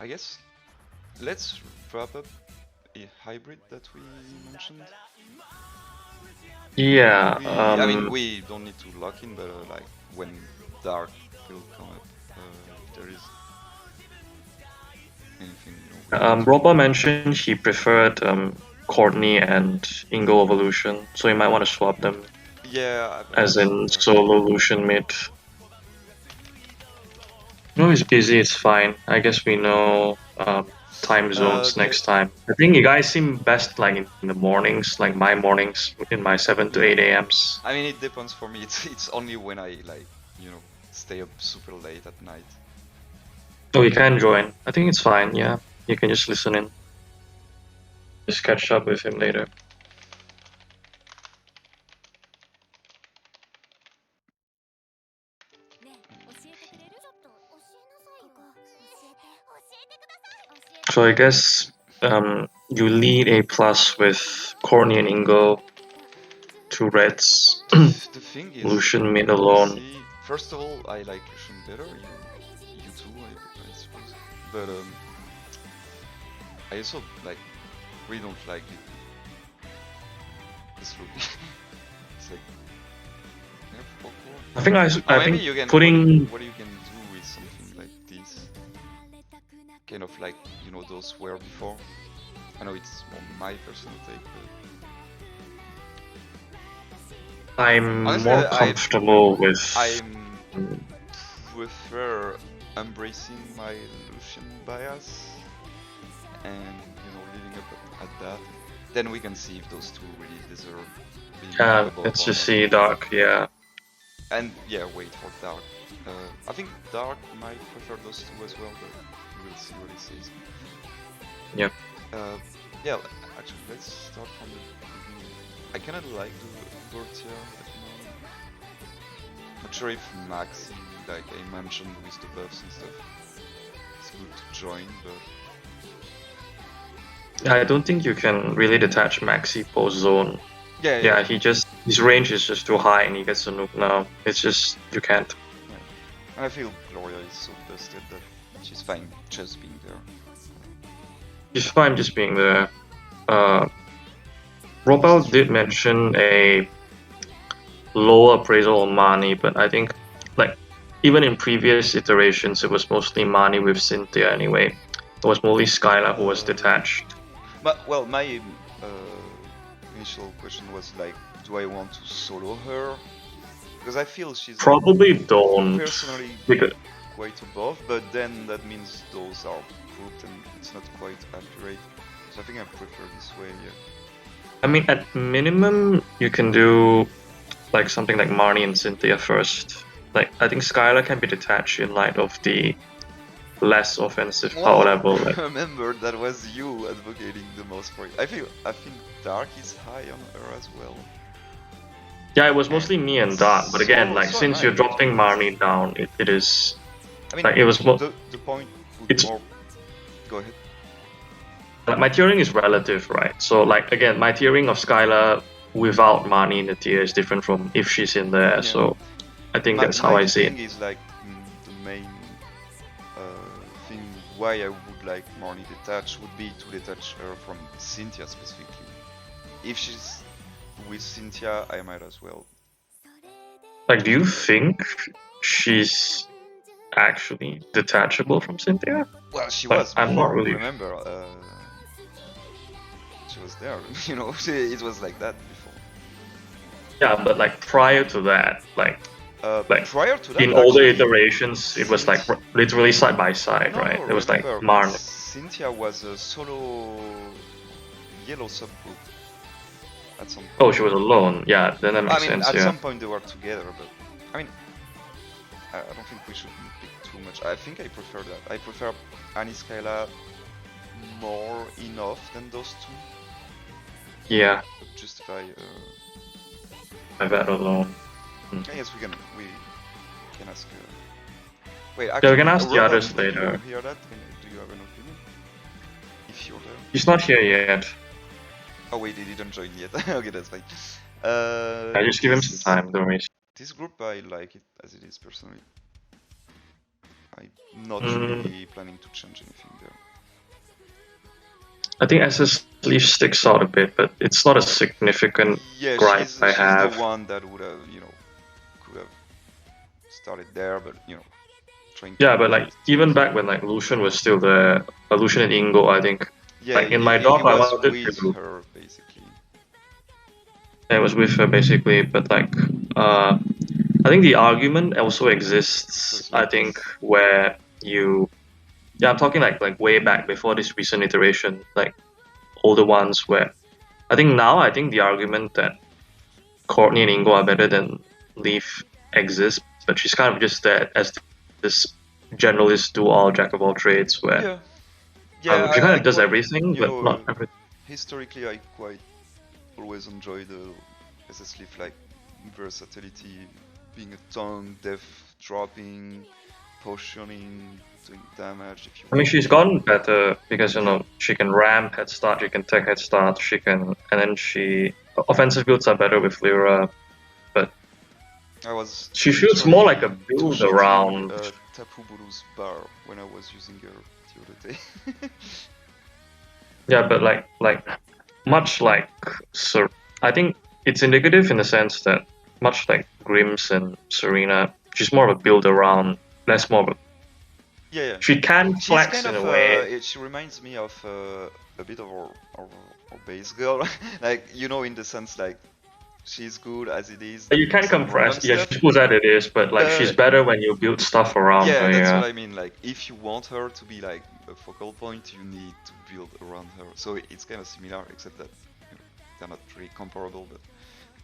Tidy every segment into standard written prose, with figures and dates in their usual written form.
I guess let's wrap up a hybrid that we mentioned. Yeah, I mean, we don't need to lock in, but like when dark will come up, if there is anything, we can do. Roba mentioned he preferred Courtney and Ingo Evolution, so you might want to swap them, Yeah, I as saw in that. solo Lucian mid. No, he's busy, it's fine. I guess we know time zones The next time. I think you guys seem best like in the mornings, like my mornings, in my 7 to yeah, 8 a.m.s. I mean it depends for me. It's only when I like stay up super late at night. Oh, you can join. I think it's fine, yeah. You can just listen in. Just catch up with him later. So I guess you lead A plus with Corny and Ingo, two reds, The thing is, Lucian mid we'll alone. see. First of all, I like Lucian better. You too, I suppose. But I also like really don't like this look. It's like awkward. I think Oh, I maybe think you can. putting What you can do with something like this, kind of like those were before. I know it's more my personal take, but I'm honestly, more comfortable with I'm prefer embracing my Lucian bias and living up at that. Then we can see if those two really deserve being above let's or just not. see Dark, yeah. And yeah, wait for Dark. I think Dark might prefer those two as well, but we'll see what he says. Yeah. Uh, yeah, actually, let's start from the beginning. I kinda like the Vortia at the moment. Not sure if Maxi, like I mentioned with the buffs and stuff, it's good to join, but I don't think you can really detach Maxi post zone. yeah, Yeah, yeah, his range is just too high and he gets a nuke now. It's just, you can't. yeah. And I feel Gloria is so busted that she's fine just being there. It's fine just being there. This is Robel true. did mention a lower appraisal on Mani, but I think, like, even in previous iterations, it was mostly Mani with Cynthia anyway. It was mostly Skylar who was detached. But well, my initial question was like, do I want to solo her? Because I feel she's like Probably don't, personally because quite above, but then that means those are grouped and it's not quite accurate. So I think I prefer this way. Yeah. I mean, at minimum, you can do like something like Marnie and Cynthia first. Like, I think Skylar can be detached in light of the less offensive power Well, level. Like, remember that was you advocating the most for it. I think Dark is high on her as well. yeah, it was And mostly me and Dark, but again, like so am since I. you're dropping Marnie down, it is I mean, like it was the point would be it's more. Go ahead. like my tiering is relative, right? So like again, my tiering of Skylar without Marnie in the tier is different from if she's in there. Yeah. So I think that's how My I see it. thing is like the main thing why I would like Marnie detached would be to detach her from Cynthia specifically. If she's with Cynthia, I might as well. Like, do you think she's actually detachable from Cynthia? Well, she Like, was I'm not before. really. Remember, she was there. It was like that before. Yeah, but like prior to that, like Prior to that, in older actually, iterations, it was like Cynthia. literally side by side, No, right? no. It was like Remember, Marnie. Cynthia was a solo yellow subgroup at some Oh, point. she was alone. Yeah, then that I makes mean, sense. at Yeah. some point they were together, but I mean, I don't think we should pick too much. I think I prefer that. I prefer Aniskaila more enough than those two. Yeah, But justify. I bet alone. I guess we can ask. Wait, Yeah, we can actually, ask the Robel, others did you later. hear that? Do you have an opinion? If you're there. He's not here yet. Oh wait, he didn't join yet. Okay, that's fine. I just give him some This time. Don't worry. this group I like it as it is personally. I'm not Mm. really planning to change anything there. I think SS Leaf sticks out a bit, but it's not a significant Yeah, gripe I she's the have. one that would have, could have started there, but trying to Yeah, but like balance even things. back when like Lucian was still there, Lucian and Ingo, I think Yeah, like in my he doc I was wanted with to. her basically. It was with her basically, but like I think the argument also So exists. I think sleepies. where you yeah, I'm talking like way back before this recent iteration, like older ones where I think the argument that Courtney and Ingo are better than Leaf exists, but she's kind of just there as this generalist do all jack of all trades where Yeah, yeah. she kind I of does quite, everything, but not everything. historically, I quite always enjoy the SS Leaf like versatility, being a tongue, death dropping, potioning, doing damage if you I mean, want. she's gotten better because she can ramp head start, she can tech head start, she can, and then she offensive builds are better with Lyra, but I was she feels more like a literally build two-shotting around. Tapu Bulu's bar when I was using her the other day. Yeah, but like much like Sir, I think it's indicative in the sense that much like Grims and Serena, she's more of a build around, less more of a. Yeah, yeah. She can She's flex kind in of a way. she reminds me of a bit of our base girl, like in the sense like she's good as it is You doing can some random compress. Yeah, stuff, she's good at it is, but like she's but better when you build stuff around yeah, her. that's Yeah. what I mean. Like if you want her to be like a focal point, you need to build around her. So it's kind of similar, except that they're not really comparable. But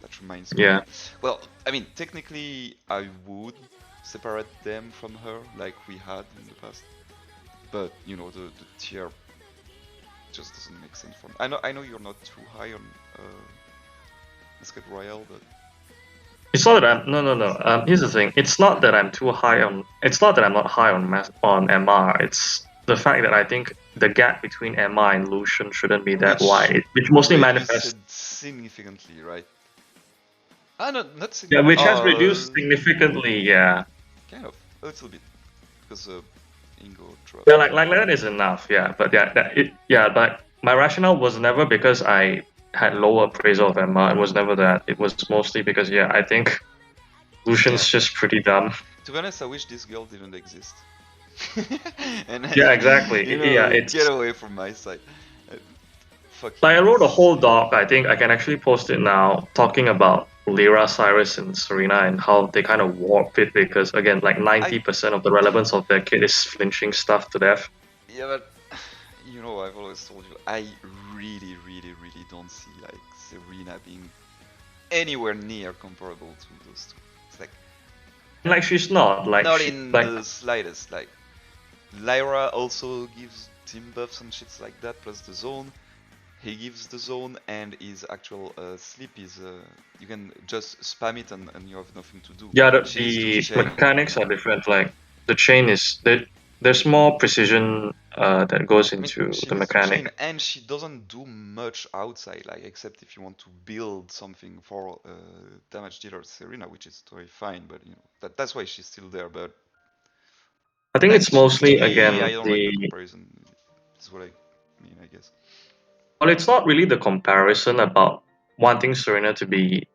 that reminds me. Yeah. Well, I mean, technically, I would separate them from her, like we had in the past. But the tier just doesn't make sense for me. I know you're not too high on Musket Royale, but It's not that I'm no. Here's the thing. It's not that I'm too high on. It's not that I'm not high on on MR. It's the fact that I think the gap between MR and Lucian shouldn't be that which wide. Which mostly manifests. reduced significantly, right? Ah, not Yeah, which has oh, reduced significantly. Yeah. kind of a little bit because Ingo Yeah, dropped. like that is enough. Yeah, but but my rationale was never because I had lower appraisal of MR. It was never that. It was mostly because I think Yeah. Lucian's just pretty dumb. To be honest, I wish this girl didn't exist. And Yeah, exactly. Yeah, get it's away from my side. Uh, like I fucking wrote a whole sleep. doc. I think I can actually post it now, talking about Lyra, Cyrus, and Serena and how they kind of warp it because again, like I 90% of the relevance of their kit is flinching stuff to death. Yeah, but I've always told you, I really, really, really don't see like Serena being anywhere near comparable to those two. It's like Like she's not like not she in like the slightest. Like Lyra also gives team buffs and shits like that, plus the zone. He gives the zone, and his actual sleep is you can just spam it and you have nothing to do. yeah, She needs to the chain. mechanics are different. Like the chain is there's more precision that goes I mean, into she the needs to chain, mechanic. and she doesn't do much outside, like except if you want to build something for damage dealer Serena, which is totally fine. But that's why she's still there. But I think like it's to mostly me, I again don't like the the comparison. Is what I mean, I guess. well, it's not really the comparison about wanting Serena to be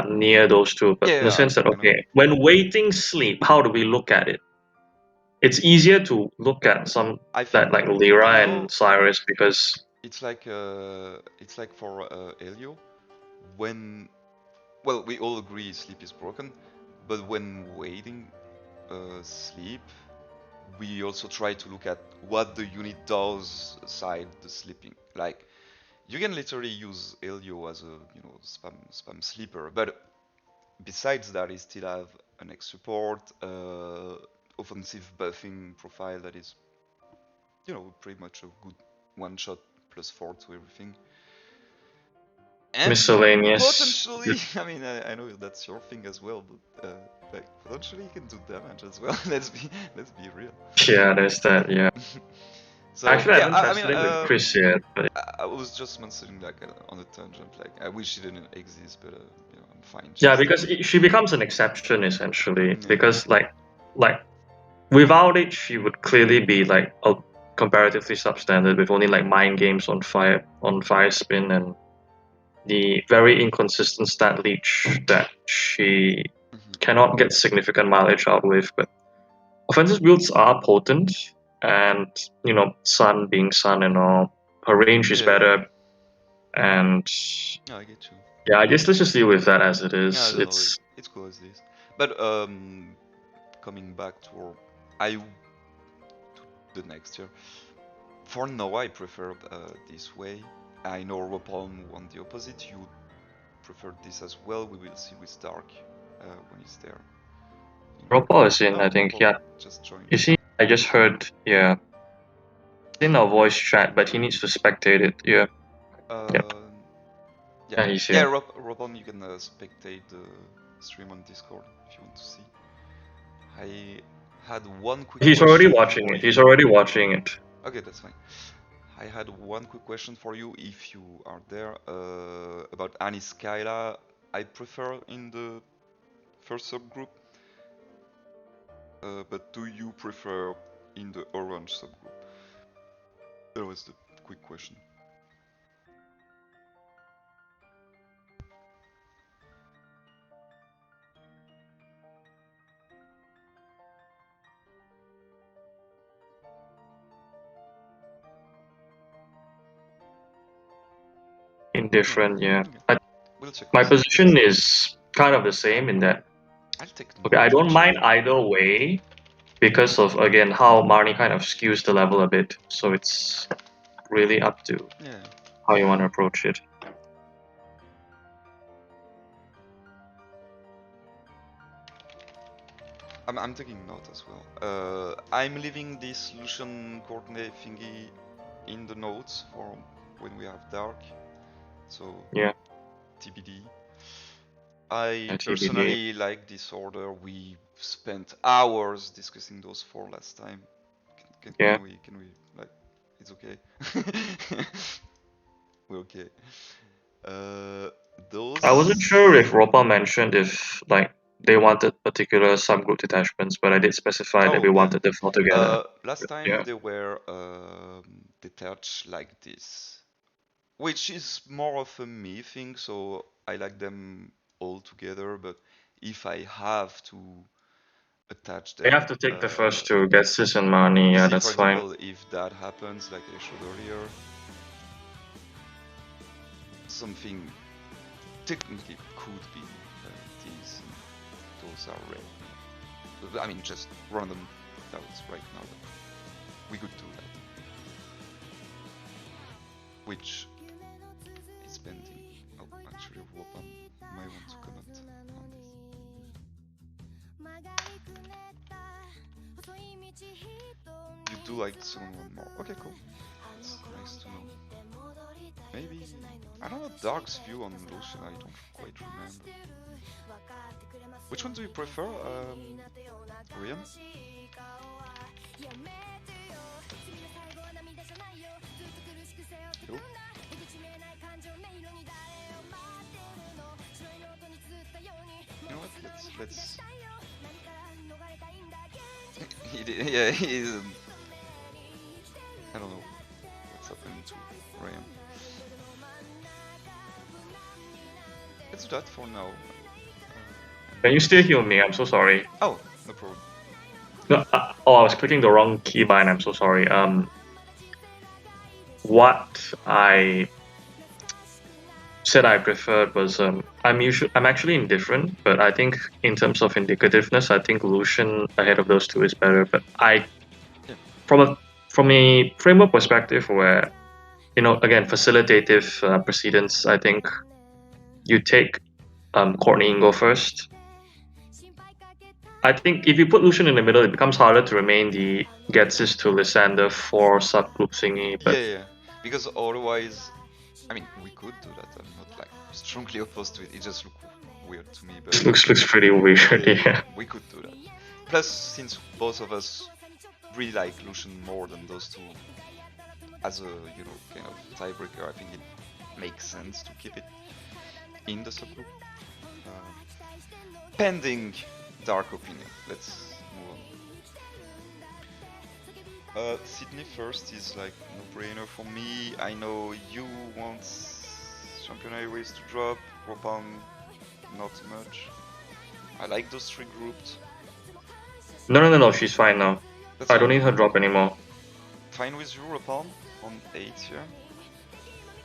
near those two, but in the Yeah, sense that I know. okay, when waiting sleep, how do we look at it? It's easier to look at some I that think like Lyra you and know Cyrus because it's like for Elio when we all agree sleep is broken, but when waiting sleep, we also try to look at what the unit does aside the sleeping. Like you can literally use Elio as a spam sleeper, but besides that, he still have an X support, offensive buffing profile that is pretty much a good one shot plus 4 to everything. And miscellaneous. potentially, I mean, I know that's your thing as well, but like potentially he can do damage as well. let's be real. Yeah, there's that. Yeah, So actually, I yeah, haven't I mean, tested it with Chris yet, but I was just mentioning like on a tangent. Like I wish she didn't exist, but I'm fine. yeah, She's there. because she becomes an exception essentially. Yeah. Because like without it, she would clearly be like a comparatively substandard with only like mind games on fire spin and the very inconsistent stat leech that she Mhm. cannot get significant mileage out with. But offensive builds are potent, and Sun being Sun and all, her range is Yeah, yeah. better. And Yeah, I get you. yeah, I guess let's just deal with that as it Yeah, I is. don't know. It's It's cool as this. But coming back to I to the next year. For now, I prefer this way. I know Ropalm want the opposite. You prefer this as well. We will see with Dark when he's there. Robot is in, Oh, I think. Ropal Yeah, just joined. you see, I just heard. Yeah, in our voice chat, but he needs to spectate it. Yeah, yep. Uh, yeah, Yeah, he's yeah. here. Ropalm, you can spectate the stream on Discord if you want to see. I had one quick He's already question watching for it. He's you. already watching it. Okay, that's fine. I had one quick question for you if you are there about Annie Skyla. I prefer in the first subgroup, but do you prefer in the orange subgroup? That was the quick question. Yeah, Indifferent. Yeah. okay. We'll check My this out. position is kind of the same in that. I'll take Okay, I don't Twitch. mind either way because of again how Marnie kind of skews the level a bit. So it's really up to Yeah, how you want to approach it. I'm taking note as well. I'm leaving this Lucian coordinate thingy in the notes for when we have dark. So Yeah, TBD. I TBD. personally like this order. We spent hours discussing those four last time. Yeah. Can we like? It's okay. We're okay. Uh, I wasn't sure those. if Ropa mentioned if like they wanted particular subgroup detachments, but I did specify that Oh we yeah. wanted them all together. Last time Yeah. they were detached like this, which is more of a me thing. So I like them all together. But if I have to attach They them, have to take the first two, get Sis and Marnie. you Yeah, see, for that's fine. example, if that happens, like I showed earlier, something technically could be these. Those are red. I mean, just random thoughts right now. We could do that. Which is pending. Oh, actually, Wopan might want to comment on this. You do like the second one more. Okay, cool. That's nice to know. Maybe, I don't know, Dark's view on Lucian, I don't quite remember. Which one do you prefer, Rian? You? You know what? Let's. Yeah, he's. I don't know what's happening to Ryan. Let's do that for now. Can you still hear me? I'm so sorry. Oh, no problem. No, I was clicking the wrong keybind. I'm so sorry. What I said I preferred was I'm actually indifferent, but I think in terms of indicativeness, I think Lucian ahead of those two is better. But Yeah. from a from a framework perspective, where again facilitative precedence, I think you take Courtney Ingo first. I think if you put Lucian in the middle, it becomes harder to remain the Getsis to Lysander for subgroup thingy. Yeah, But yeah. Because otherwise, I mean, we could do that. I'm not like strongly opposed to it. It just looks weird to me, but it looks pretty weird. yeah, Yeah. we could do that. Plus, since both of us really like Lucian more than those two, as a kind of tiebreaker, I think it makes sense to keep it in the subgroup. Pending dark opinion. Let's move on. Sydney first is like no-brainer for me. I know you want Champion Airways to drop, Ropan not much. I like those three groups. No. She's fine now. That's I don't fine. need her drop anymore. Fine with you, Ropan on 8, yeah?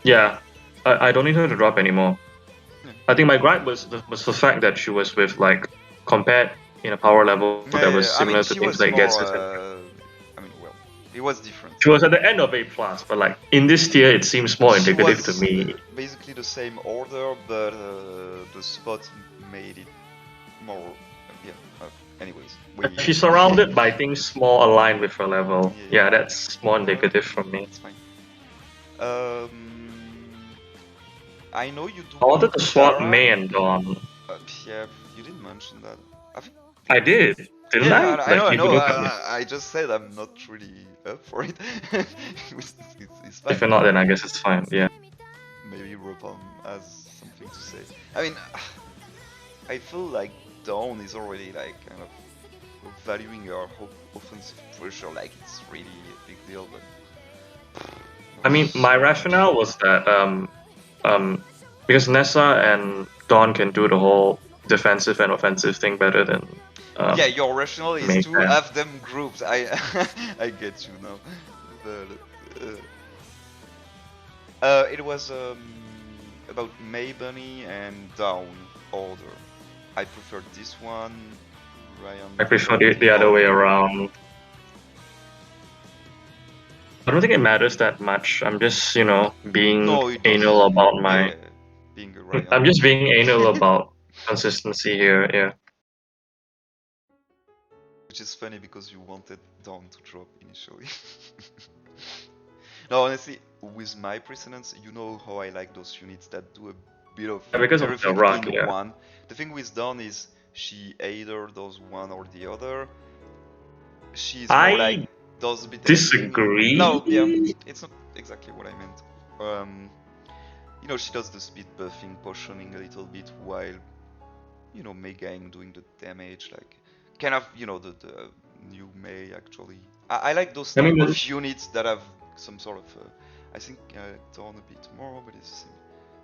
Yeah, I don't need her to drop anymore. Yeah. I think my gripe was the fact that she was with like compared in a power level that was I mean, similar to he things was like more. Guesses. I mean, well, it was different. She was at the end of A plus, but like in this tier, it seems more She indicative to was me. basically the same order, but the spot made it more. Yeah. Anyways, She's surrounded by things more aligned with her level. Yeah. Yeah, that's more indicative for me. It's fine. I know you do I wanted want to swap Dara. May and Dawn. Yeah, you didn't mention that. I think. I did, didn't Yeah, I? I Like know, I if you know. look at me. I just said I'm not really up for it. It's If fine. you're not, then I guess it's fine. Yeah. Maybe Ropan has something to say. I mean, I feel like Dawn is already like kind of valuing her offensive pressure like it's really a big deal, but I mean, not my so much. rationale was that because Nessa and Dawn can do the whole defensive and offensive thing better than Yeah, your rationale is May to can. have them grouped. I get you now. But it was about May Bunny and Down order. I preferred this one. Ryan. I prefer the other way around. I don't think it matters that much. I'm just, being No, it anal does. about Yeah, my. being a Ryan. I'm just being anal about consistency here. Yeah. Which is funny because you wanted Dawn to drop initially. No, honestly, with my precedence, you know how I like those units that do a bit of Because of the everything rock, in yeah. one. The thing with Dawn is she either does one or the other. She's more like I does a bit everything. No, yeah, disagree. it's not exactly what I meant. She does the speed buffing, potioning a little bit while Megang doing the damage, like kind of the new May actually. I like those I type mean, of units that have some sort of. I think Dawn a bit more, but it's the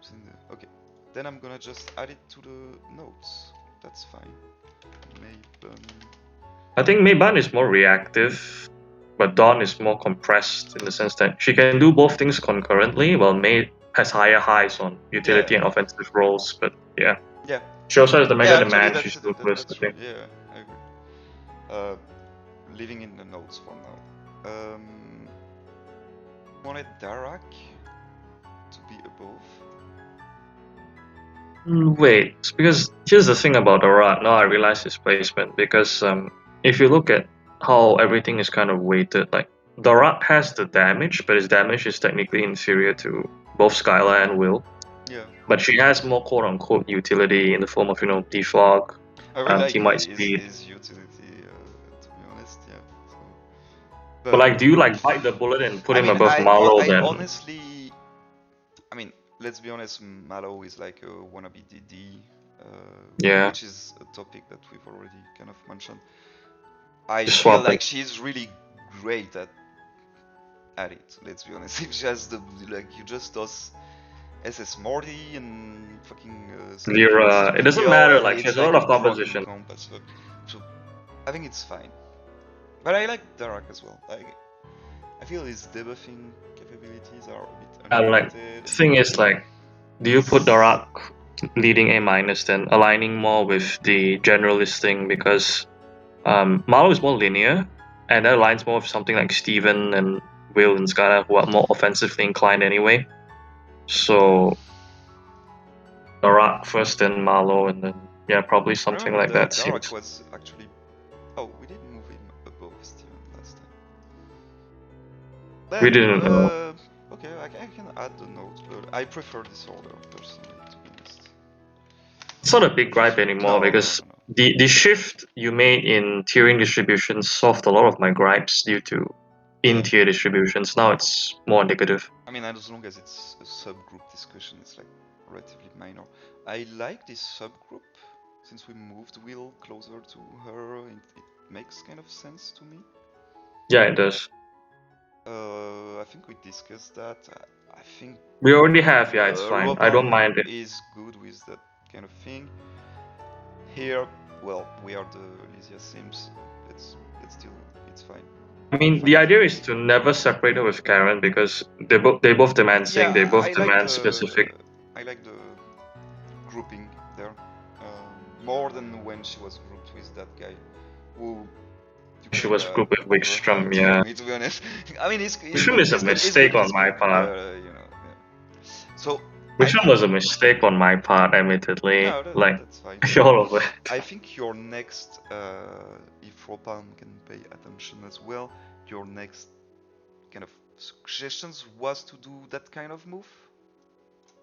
same. Okay, then I'm gonna just add it to the notes. That's fine. Maybe. I think Mayban is more reactive, but Dawn is more compressed in the sense that she can do both things concurrently, while May has higher highs on utility Yeah. and offensive roles. But yeah, Yeah. she also has the Yeah. mega Actually, demand. She's still first, I that's true. think. Yeah, I agree. Leaving in the notes for now. Wanted Darak to be above. Wait, because here's the thing about Arat. Now I realize his placement because if you look at how everything is kind of weighted, like Darat has the damage, but his damage is technically inferior to both Skylar and Will. Yeah. But she has more quote unquote utility in the form of defog, I really like team wide speed. his utility, to be honest. Yeah. So, But but like, do you like bite the bullet and put I him mean, above Marlow I then? honestly, I mean, let's be honest. Mallow is like a wannabe DD, Yeah, which is a topic that we've already kind of mentioned. I just feel swap it. like she's really great at it. Let's be honest. If she has the like, you just does SS Morty and fucking Lyra. It doesn't Studio, matter. and Like, she it's has a like lot a of broken composition. comp. So I think it's fine. But I like Darak as well. I feel his debuffing capabilities are a bit And like, underrated. thing is like, do you put He's Darak leading A minus then aligning more with the generalist thing because Marlow is more linear and that aligns more with something like Steven and Will and Skylar who are more offensively inclined anyway. So Darak first, then Marlow, and then yeah, probably I something remember like the that Darak seems. was actually. Oh, we did move him above Steven last time. We Then, didn't know. okay, I can add the note, but I prefer this order personally, to be honest. It's not a big gripe anymore No, no, because no, no. the shift you made in tiering distribution solved a lot of my gripes due to in Yeah. tier distributions. Now it's more indicative. I mean, as long as it's a subgroup discussion, it's like relatively minor. I like this subgroup. Since we moved Will closer to her, it makes kind of sense to me. Yeah, it does. I think we discussed that. I think We already have, yeah, it's fine. I don't Robom mind it. is good with that kind of thing. Here, well, we are the Lysia Sims. It's still it's fine. I mean, Fine the as well. idea is to never separate her with Karen because they both demand Yeah, sync, they both I like demand specific. the grouping there more than when she was grouped with that guy who you She kind was of grouped with overhyped Wickstrom, for yeah. me, to be honest. I mean, he's Wickstrom good, is a he's mistake on my good, part. but you know, yeah. So I Wickstrom think was a mistake on my part, admittedly. no, Like, that's fine. all of it. I think your next, if Ropalm can pay attention as well, your next kind of suggestions was to do that kind of move,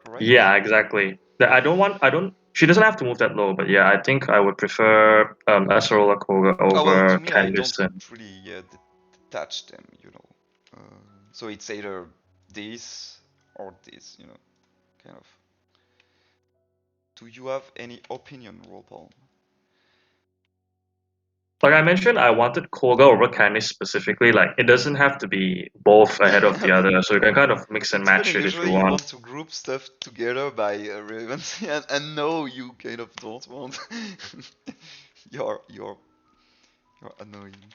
correct? Yeah, exactly. I don't, she doesn't have to move that low, but yeah, I think I would prefer Acerola Koga Oh well, to over me, I don't Candice and really detach them, you know. So it's either this or this, you know, kind of. Do you have any opinion, Ropalm? like I mentioned, I wanted Koga over Candice specifically. Like, it doesn't have to be both ahead of the Okay. other, so you can kind of mix and It's funny, match it if you usually you want. want to group stuff together by relevancy, and no, you kind of don't want. you're, you're, you're annoying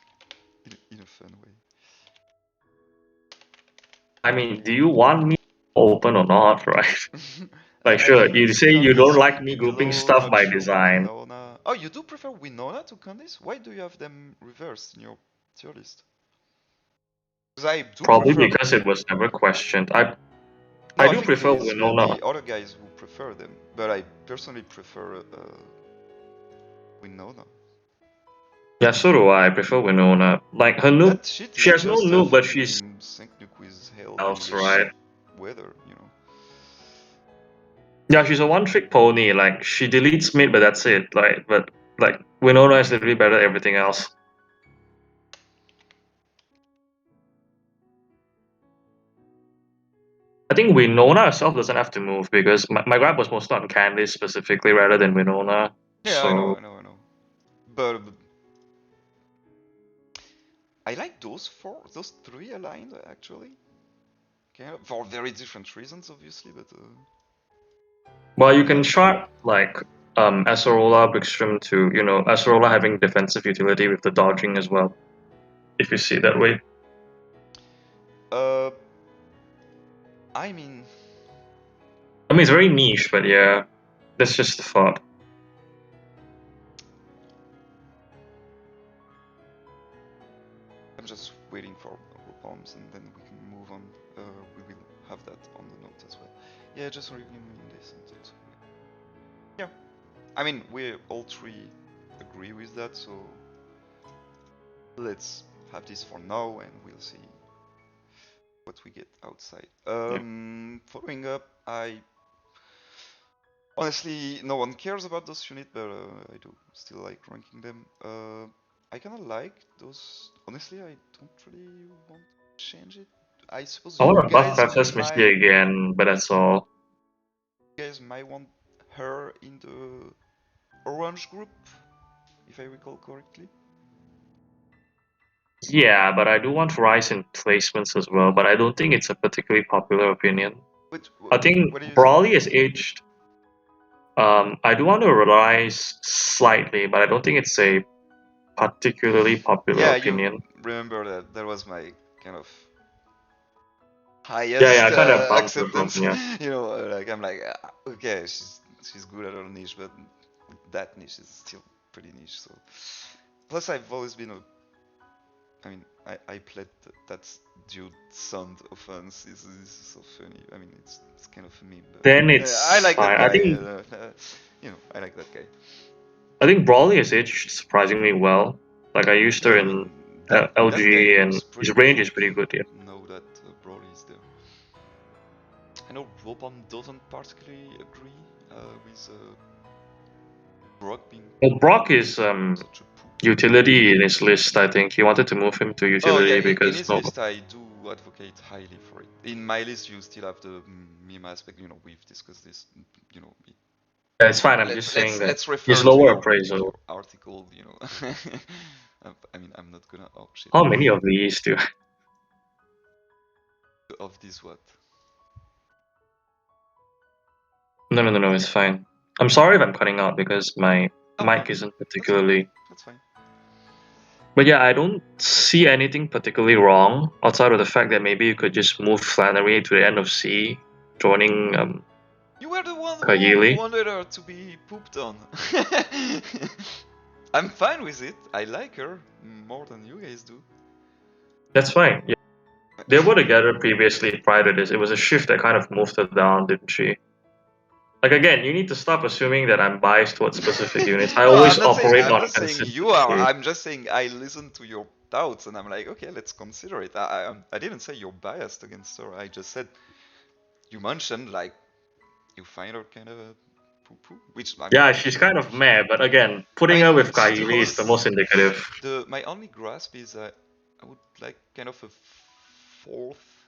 in a fun way. I mean, do you want me open or not, right? Like, I sure, think you say you don't Candice like me grouping Willow, stuff not by sure design. Winona. Oh, you do prefer Winona to Candice? Why do you have them reversed in your tier list? Because I do Probably prefer. because it was never questioned. I No, I do think prefer it's Winona. the other guys who prefer them, but I personally prefer Winona. Yeah, so do I. I prefer Winona. Like, her noob, That shit she is has no just a noob, but she's fucking sync nuke with hell else, with a shit right? weather, you know. Yeah, she's a one-trick pony. Like, she deletes mid, but that's it. Like, Winona is literally better at everything else. I think Winona herself doesn't have to move because my grab was mostly on Candice specifically rather than Winona. Yeah, I know, So I know, I know. But I like those three aligned actually. Kind of, for very different reasons, obviously, but well, you I can like them. chart like Acerola, Brickstrom to Acerola having defensive utility with the dodging as well. If you see it that way. Uh, I mean, I mean, it's very niche, but yeah, that's just the thought. I'm just waiting for bombs and then we can move on. We will have that on the note as well. Yeah, just reviewing this and also. Yeah, I mean, we all three agree with that, so let's have this for now and we'll see what we get outside. Yeah. Following up, I honestly, no one cares about those units, but I do still like ranking them. I kinda like those. Honestly, I don't really want to change it. I suppose I you want to buff guys Breathless Misty again, but that's all. might want her in the orange group, if I recall correctly. Yeah, but I do want Rise in placements as well, but I don't think it's a particularly popular opinion. But I think what do you think? Brawly is aged. I do want to Rise slightly, but I don't think it's a particularly popular Yeah, you opinion. remember that that was my kind of Yeah, highest I kind of bumped her from acceptance. yeah. You know, like I'm like, okay, she's good at her niche, but that niche is still pretty niche. So plus, I've always been a. I mean, I played that dude sound offense. Is so funny. I mean, it's kind of a meme, but Then I it's like that fine. guy. You know, I like that guy. I think Brawly is aged surprisingly well. Like I used her Yeah, I in mean that guy LG, and looks his pretty range cool is pretty good. Yeah. now that Broly is there. I know Robom doesn't particularly agree with Brock being Well, Brock is such a poop. utility in his list. I think he wanted to move him to Oh yeah, utility in because his no. list I do advocate highly for it. In my list you still have the meme aspect. You know, we've discussed this. You know, Yeah, it's fine. I'm just let's saying let's that let's his refer lower to appraisal. your article. You know, I mean I'm not gonna oh shit. How many of these do? of this what? No, it's fine. I'm sorry if I'm cutting out because my Oh no, mic isn't that's fine. particularly. That's fine. But yeah, I don't see anything particularly wrong outside of the fact that maybe you could just move Flannery to the end of C, joining You were the one who Kayili. wanted her to be pooped on. I'm fine with it. I like her more than you guys do. That's fine. Yeah. They were together previously prior to this. It was a shift that kind of moved her down, didn't she? Like again, you need to stop assuming that I'm biased towards specific units. I No, always I'm not saying. operate I'm on not saying you are. consistency. I'm just saying I listen to your doubts, and I'm like, okay, let's consider it. I didn't say you're biased against her. I just said you mentioned like you find her kind of a poo-poo, which I mean, Yeah, she's kind of meh, but again, I putting her mean, with she Kayili is the most does. indicative. My only grasp is I would like kind of a fourth.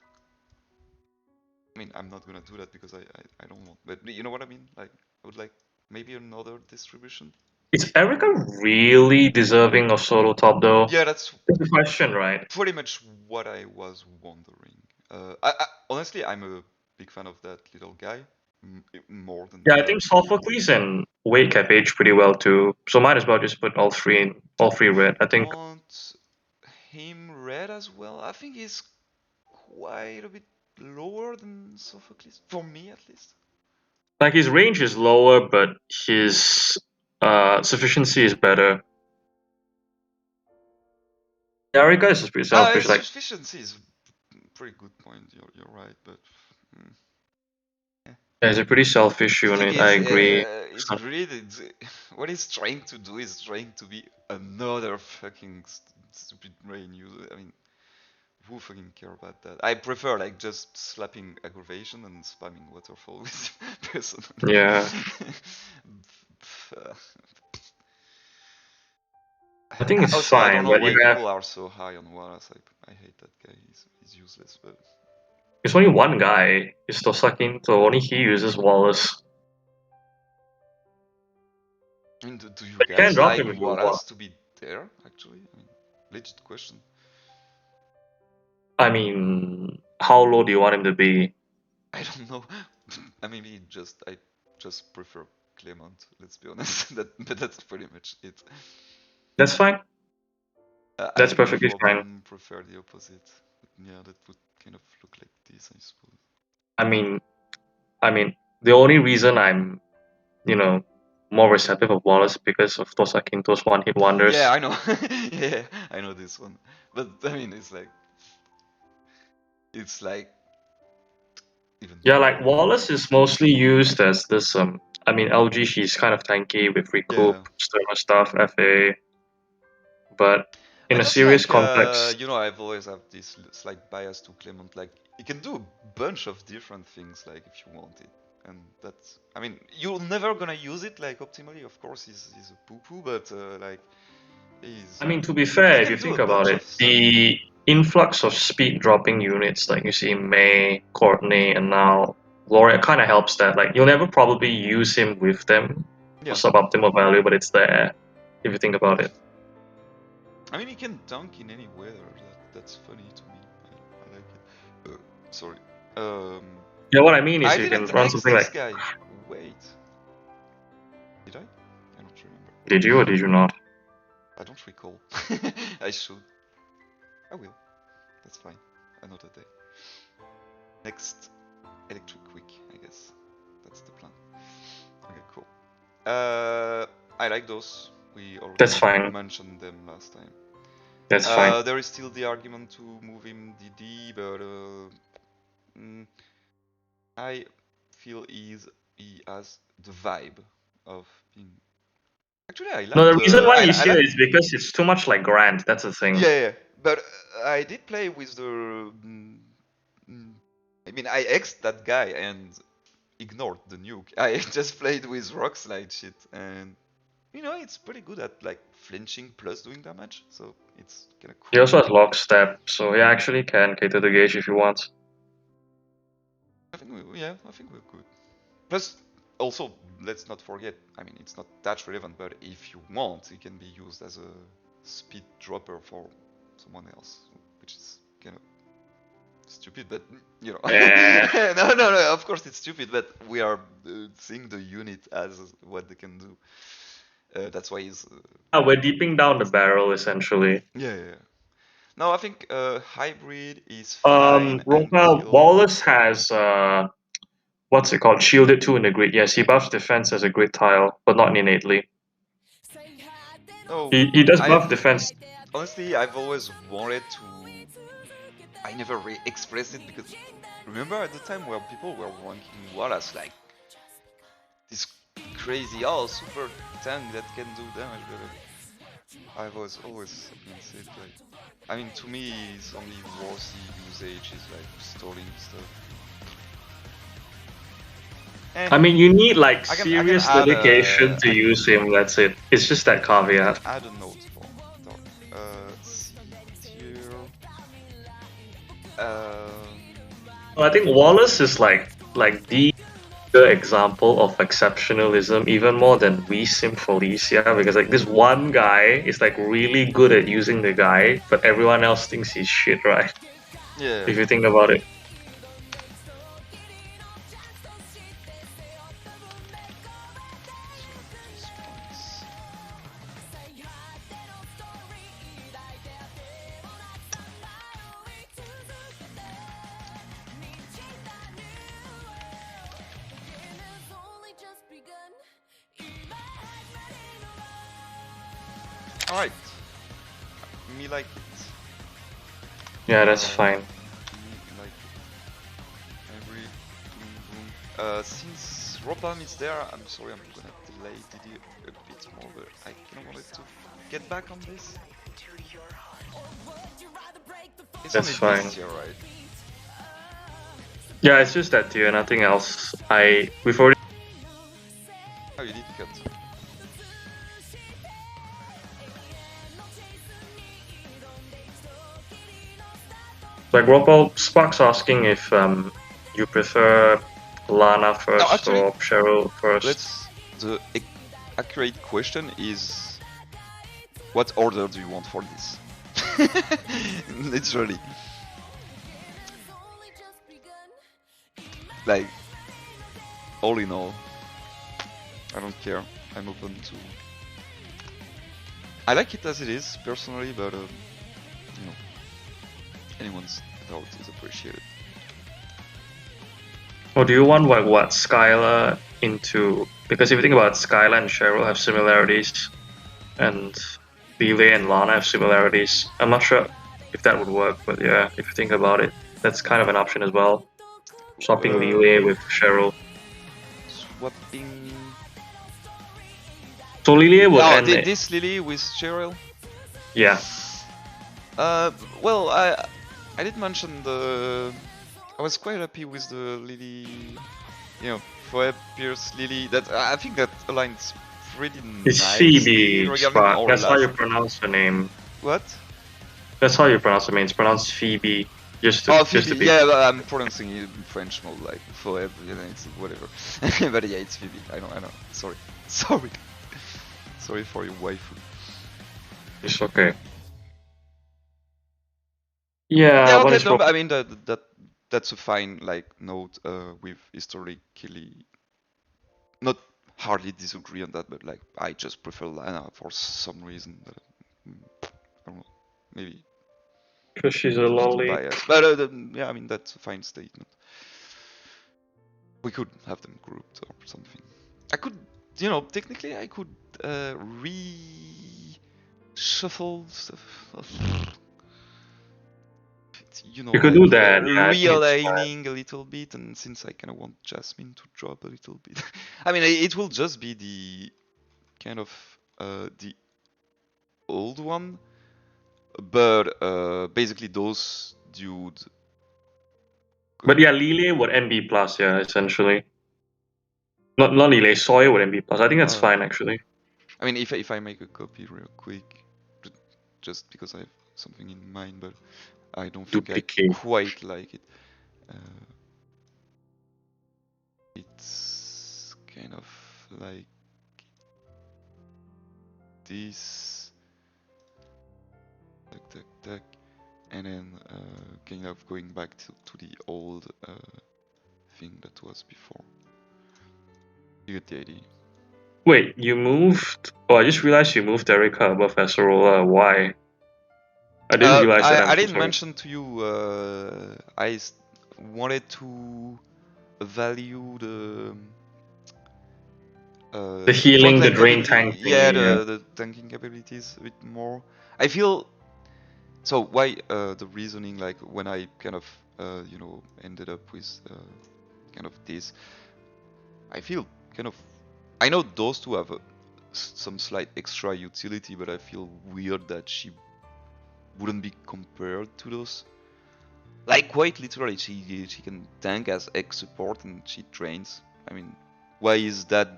I mean, I'm not gonna do that because I don't want. But you know what I mean? Like, I would like maybe another distribution. Is Erica really deserving of solo top though? Yeah, that's That's the question, right? pretty much what I was wondering. Honestly, I'm a big fan of that little guy, more than Yeah, I the. think Sophocles and Wake have aged pretty well too. So might as well just put all three in, all three red. I think Want him red as well? I think he's quite a bit lower than Sophocles, for me at least. like his range is lower, but his sufficiency is better. Erica is pretty selfish. Like Sufficiency is a pretty good point. You're right, but mm, eh. yeah, he's a pretty selfish The thing unit. I is, agree. it's great. What he's trying to do is trying to be another fucking stupid brain user. I mean, who fucking care about that? I prefer like just slapping aggravation and spamming waterfall with personally. Yeah, Uh, I think it's Also, I don't fine, know but you why have people are so high on Wallace. I hate that guy. He's useless. But it's only one guy. It's Tosakin, so only he uses Wallace. I mean, do you But you can guys drop like him if you want. Wallace to be there? Actually, I mean, legit question. I mean, how low do you want him to be? I don't know. I mean, I just prefer Clement. Let's be honest. But that's pretty much it. That's fine. I That's think both perfectly of fine. them prefer the opposite. But yeah, that would kind of look like this, I suppose. I mean, I mean, the only reason I'm, you know, more receptive of Wallace because of Tosakinto's one-hit Yeah, wonders. I know. Yeah, I know this one. But I mean, it's like even Yeah, like more. Wallace is mostly used as this. I mean, LG she's kind of tanky with recoup, Yeah. stamina stuff, FA, but I in a just serious like, context, I've always have this slight bias to Clement. Like, he can do a bunch of different things, like, if you want it. And that's, I mean, you're never gonna use it, like, optimally. Of course, he's a poo-poo, but, like, he's, I mean, to be fair, he if you can do think a about bunch it, of stuff. the influx of speed dropping units like you see May, Courtney, and now Gloria kind of helps that. Like, you'll never probably use him with them for Yeah. suboptimal value, but it's there if you think about it. I mean, he can dunk in any weather. That's funny to me. I like it. Sorry. Um, Yeah, what I mean is I you can didn't run X something this like, guy. Wait. Did I? I don't remember. did you or did you not? I don't recall. I should. I will. That's fine. Another day. Next electric week, I guess. That's the plan. Okay, cool. I like those. We That's already fine. mentioned them last time. That's fine. There is still the argument to move him DD, but mm, I feel he has the vibe of being. Actually, No, the reason why he's I here like. is because it's too much like Grant. That's the thing. Yeah, but I did play with the. Mm, I mean, I X'd that guy and ignored the nuke. I just played with rock slide shit, and it's pretty good at like flinching plus doing damage, so it's kind of He cool. also has lockstep, so he actually can cater the gauge if he wants. I think we're good. Plus, also, let's not forget. I mean, it's not that relevant, but if you want, it can be used as a speed dropper for someone else, which is kind of stupid, but you know. Eh. No. Of course it's stupid, but we are seeing the unit as what they can do. That's why he's. We're deeping down the barrel essentially. Yeah. No, I think hybrid is fine Well, until. Wallace has what's it called? Shielded 2 in the grid. Yes, he buffs defense as a grid tile, but not innately. No, He does I've buff defense. honestly I've always wanted to. I never expressed it because remember at the time where people were ranking Wallace like this crazy, oh, super tank that can do damage. But I was always against it. Like, I mean, to me, it's only worthy usage is like stalling stuff. I mean, you need like I can serious add dedication a to use him. That's it. It's just that I caveat. can add a note for Dark. C tier. Well, I think Wallace is like the example of exceptionalism, even more than we sim Felicia, because like this one guy is like really good at using the guy, but everyone else thinks he's shit, right? Yeah. If you think about it. Alright. Me like it. Yeah, that's fine. Me like it. Every boom boom. Since Robam is there, I'm sorry I'm gonna delay Didi a bit more, but I kinda wanted to get back on this. It's That's only fine. this year, right? Yeah, it's just that tier, nothing else. We've already Oh, you did cut. like Robel Sparks asking if you prefer Lana first actually, or Cheryl first. The accurate question is, what order do you want for this? Literally. Like, all in all, I don't care. I'm open to. I like it as it is personally, but you know, anyone's thought is appreciated. Or do you want like what Skylar into? Because if you think about it, Skylar and Cheryl have similarities, and Lele and Lana have similarities. I'm not sure if that would work, but yeah, if you think about it, that's kind of an option as well. Swapping Lele with Cheryl. Swapping. So Lele will end it. This Lily with Cheryl. Yeah. Well, I did mention the. I was quite happy with the Lily, you know, Phoebe, Pierce, Lily. That I think that aligns pretty It's nicely Phoebe, regarding Spark. our That's how last. you pronounce her name. What? That's how you pronounce her name. It's pronounced Phoebe. Just to Phoebe. be. Yeah, I'm pronouncing it in French mode, like Phoebe, it's whatever. But yeah, it's Phoebe. I know. Sorry. Sorry for your waifu. It's okay. Yeah. Okay. No, I mean that's a fine like note. With historically, not hardly disagree on that, but like I just prefer Lana for some reason. But I don't know, maybe Because she's a just a lolly. bias. But yeah, I mean that's a fine statement. We could have them grouped or something. I could, technically I could reshuffle stuff. You could Like do that. Yeah, I think it's fine. realigning a little bit, and since I kind of want Jasmine to drop a little bit, I mean, it will just be the kind of the old one, but basically those dude. But yeah, Lele would NB plus. Yeah, essentially. Not Lele. Sawyer would NB plus. I think that's fine actually. I mean, if I make a copy real quick, just because I have something in mind, but I don't think I Duplicate. quite like it. It's kind of like this. Tuck. and then kind of going back to the old thing that was before. You get the idea. Wait, you moved? Oh, I just realized you moved Erica above Acerola. Why? I didn't realize that. I I'm so didn't sorry. mention to you. Wanted to value The healing, the frontline drain capability. tank Yeah, thingy. Yeah. the tanking capabilities a bit more. I feel so. Why the reasoning? Like when I kind of ended up with kind of this. I feel kind of. I know those two have some slight extra utility, but I feel weird that she wouldn't be compared to those. Like quite literally, she can tank as X support and she trains. I mean, why is that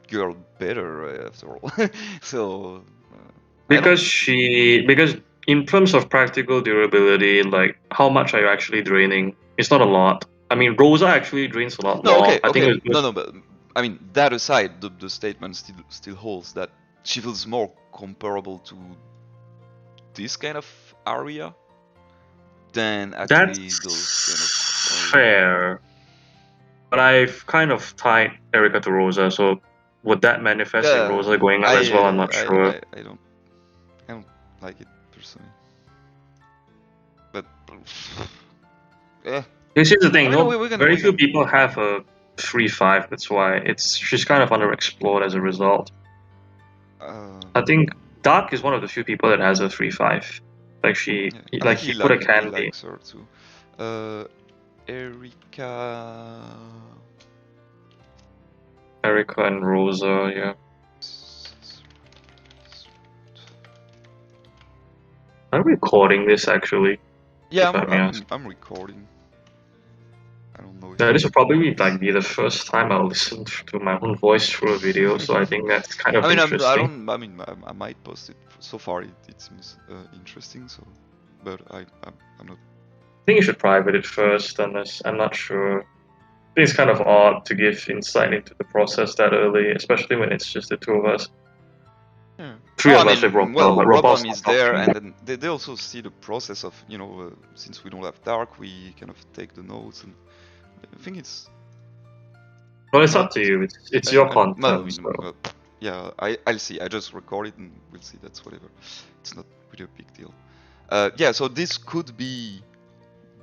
girl better after all? So I don't. Because in terms of practical durability, like how much are you actually draining? It's not a lot. I mean, Rosa actually drains a lot No, more. okay, I think okay, it no, was no, but I mean that aside, the statement still holds that she feels more comparable to this kind of area than actually those kind of. that's fair. But I've kind of tied Erica to Rosa, so would that manifest in Yeah, Rosa going up as well? I'm not sure. I don't like it personally, but yeah. This is the I thing. mean, No, very we few can. people have a 3-5. That's why she's kind of underexplored as a result. I think Um, Dark is one of the few people that has a 3-5. Like yeah, I like think he put a he candy. likes her too. Uh, Erika. Erica and Rosa, yeah. I'm recording this actually, Yeah, if I may ask. I'm recording. I don't know if Yeah, you this will can probably hear this. be the first time I'll listen to my own voice through a video, so I think that's kind of I mean, I interesting. don't. I mean, I might post it. So far, it seems interesting. So, but I'm not. I think you should private it first, unless I'm not sure. I think it's kind of odd to give insight into the process that early, especially when it's just the two of us. Yeah. Three No, I of us with mean, Ropal, well, but Ropal's Robam not is there, talking. and then they also see the process of, since we don't have Dark, we kind of take the notes, and I think it's Well, it's not. up to you. It's your Well, I content, mean, so. yeah, I'll see. I just record it, and we'll see. That's whatever. It's not really a big deal. Yeah, so this could be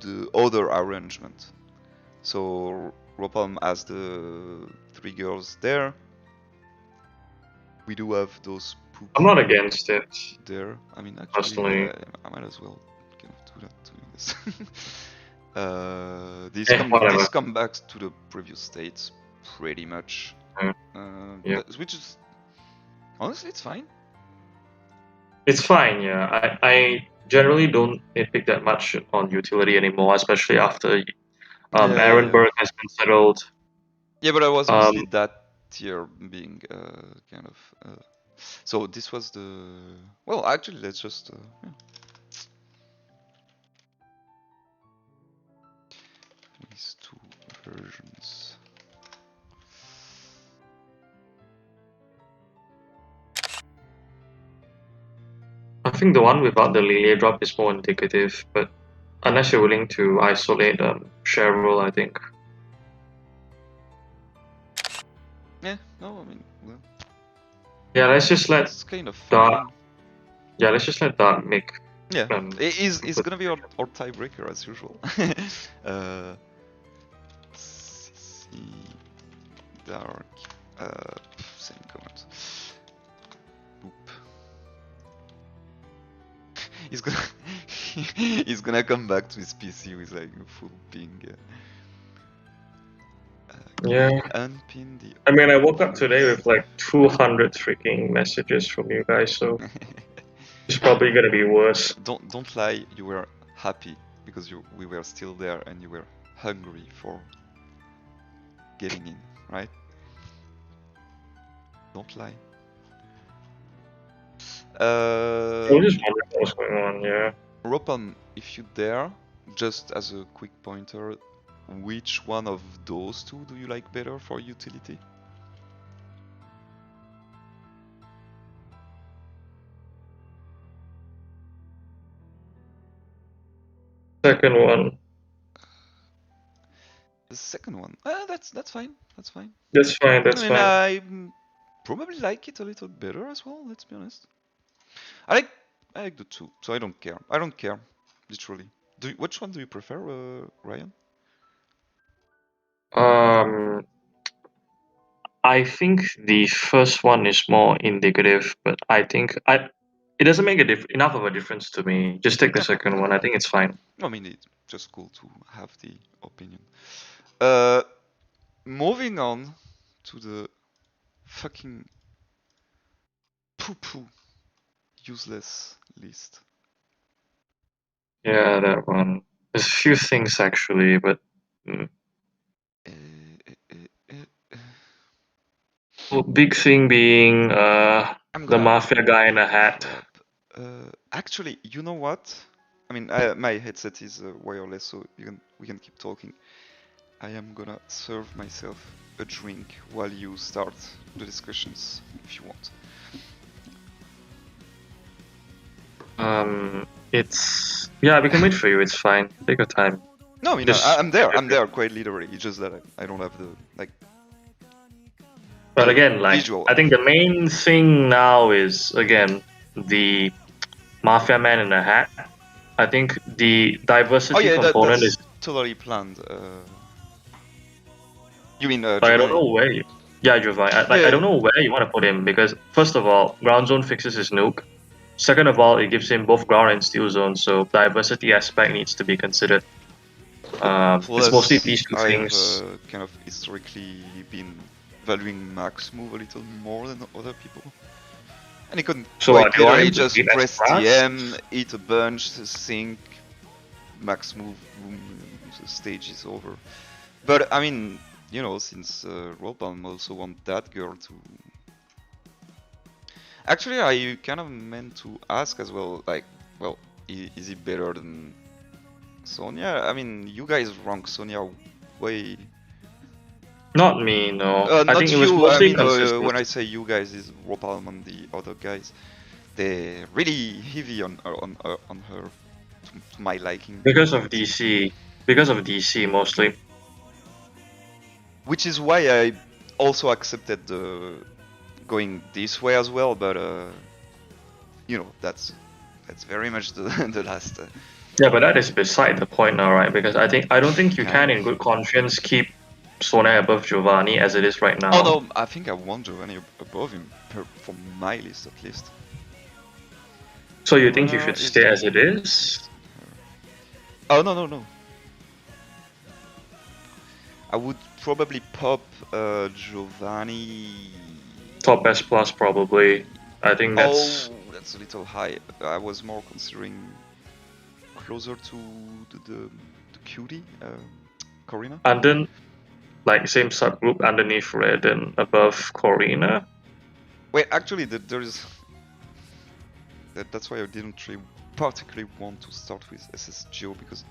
the other arrangement. So Ropam has the three girls there. We do have those I'm Poopy not against it, there. I mean, actually, personally. I might as well kind of do that, to be honest. Whatever. This come back to the previous states pretty much, Yeah. which is honestly it's fine. It's fine, yeah. I generally don't nitpick that much on utility anymore, especially after Aaron Yeah. Burke has been settled. Yeah, but I was Um, mostly that tier being kind of. So this was the. Well, actually, let's just. Yeah. These two versions. I think the one without the Lilia drop is more indicative, but unless you're willing to isolate Cheryl, I think. Yeah, no, I mean, well, Yeah, let's just let it's kind of Dark. fine. Yeah, let's just let Dark make. Yeah, it's But gonna be our tiebreaker as usual. uh, CC Dark, same comment. Boop. He's gonna he's gonna come back to his PC with like a full ping. Can yeah, we unpin the I mean, I old woke up today first? with like 200 freaking messages from you guys, so it's probably gonna be worse. Don't lie. You were happy because we were still there and you were hungry for getting in, right? Don't lie. I was just wondering what was going on. Yeah. Ropam, if you dare, just as a quick pointer, which one of those two do you like better for utility? Second one. The second one. That's fine. That's fine. That's fine. I That's mean, fine. I probably like it a little better as well. Let's be honest. I like I like the two, so I don't care. I don't care, literally. Which one do you prefer, Ryan? Um, I think the first one is more indicative, but I think it doesn't make enough of a difference to me. Just take the Okay, second okay. one. I think it's fine. I mean, it's just cool to have the opinion. Uh, moving on to the fucking poo-poo useless list. Yeah, that one. There's a few things actually, but Uh, uh, uh, uh, big thing being I'm the gonna mafia guy in a hat. pull up. Actually, you know what? I mean, my headset is wireless, so we can keep talking. I am gonna serve myself a drink while you start the discussions, if you want. It's yeah, we can wait for you. It's fine. Take your time. No, I mean, Just I'm there. I'm there quite literally. It's just that I don't have the like but the again, like visual. I think the main thing now is again the mafia man in a hat. I think the Oh diversity yeah, component that's is totally planned. You mean like I don't Giovanni? know where. Yeah, Giovanni. I Yeah, don't know where you want to put him because first of all, ground zone fixes his nuke. Second of all, it gives him both ground and steel zone, so diversity aspect needs to be considered. It's mostly plus these two I've things. kind of historically been valuing Max move a little more than other people. And he could So quite do you want literally him to just beat as press fast? TM, eat a bunch, sink, max move, boom, the stage is over. But I mean, you know, since Rollbalm also want that girl to. Actually, I kind of meant to ask as well, like, well, is he better than Sonya? I mean, you guys rank Sonya way. Not me, no. I think it Not was you, I mostly mean, when I consistency. say you guys, is Rollbalm and the other guys. They're really heavy on her, to my liking, Because of let's say. DC. Because of DC mostly. Which is why I also accepted the going this way as well, but you know, that's very much the the last Yeah, but that is beside the point now, right? Because I don't think you kind can of. in good conscience keep Sona above Giovanni as it is right Oh now. no, I think I want Giovanni above him for my list at least. So you think you Where should is stay as it is? her? Oh no. I would probably pop Giovanni. Top S plus probably. I think that's Oh, that's a little high. I was more considering closer to the cutie, Corina. under like same subgroup underneath Red and above Corina. Wait, actually, there's that's why I didn't really particularly want to start with SSGO because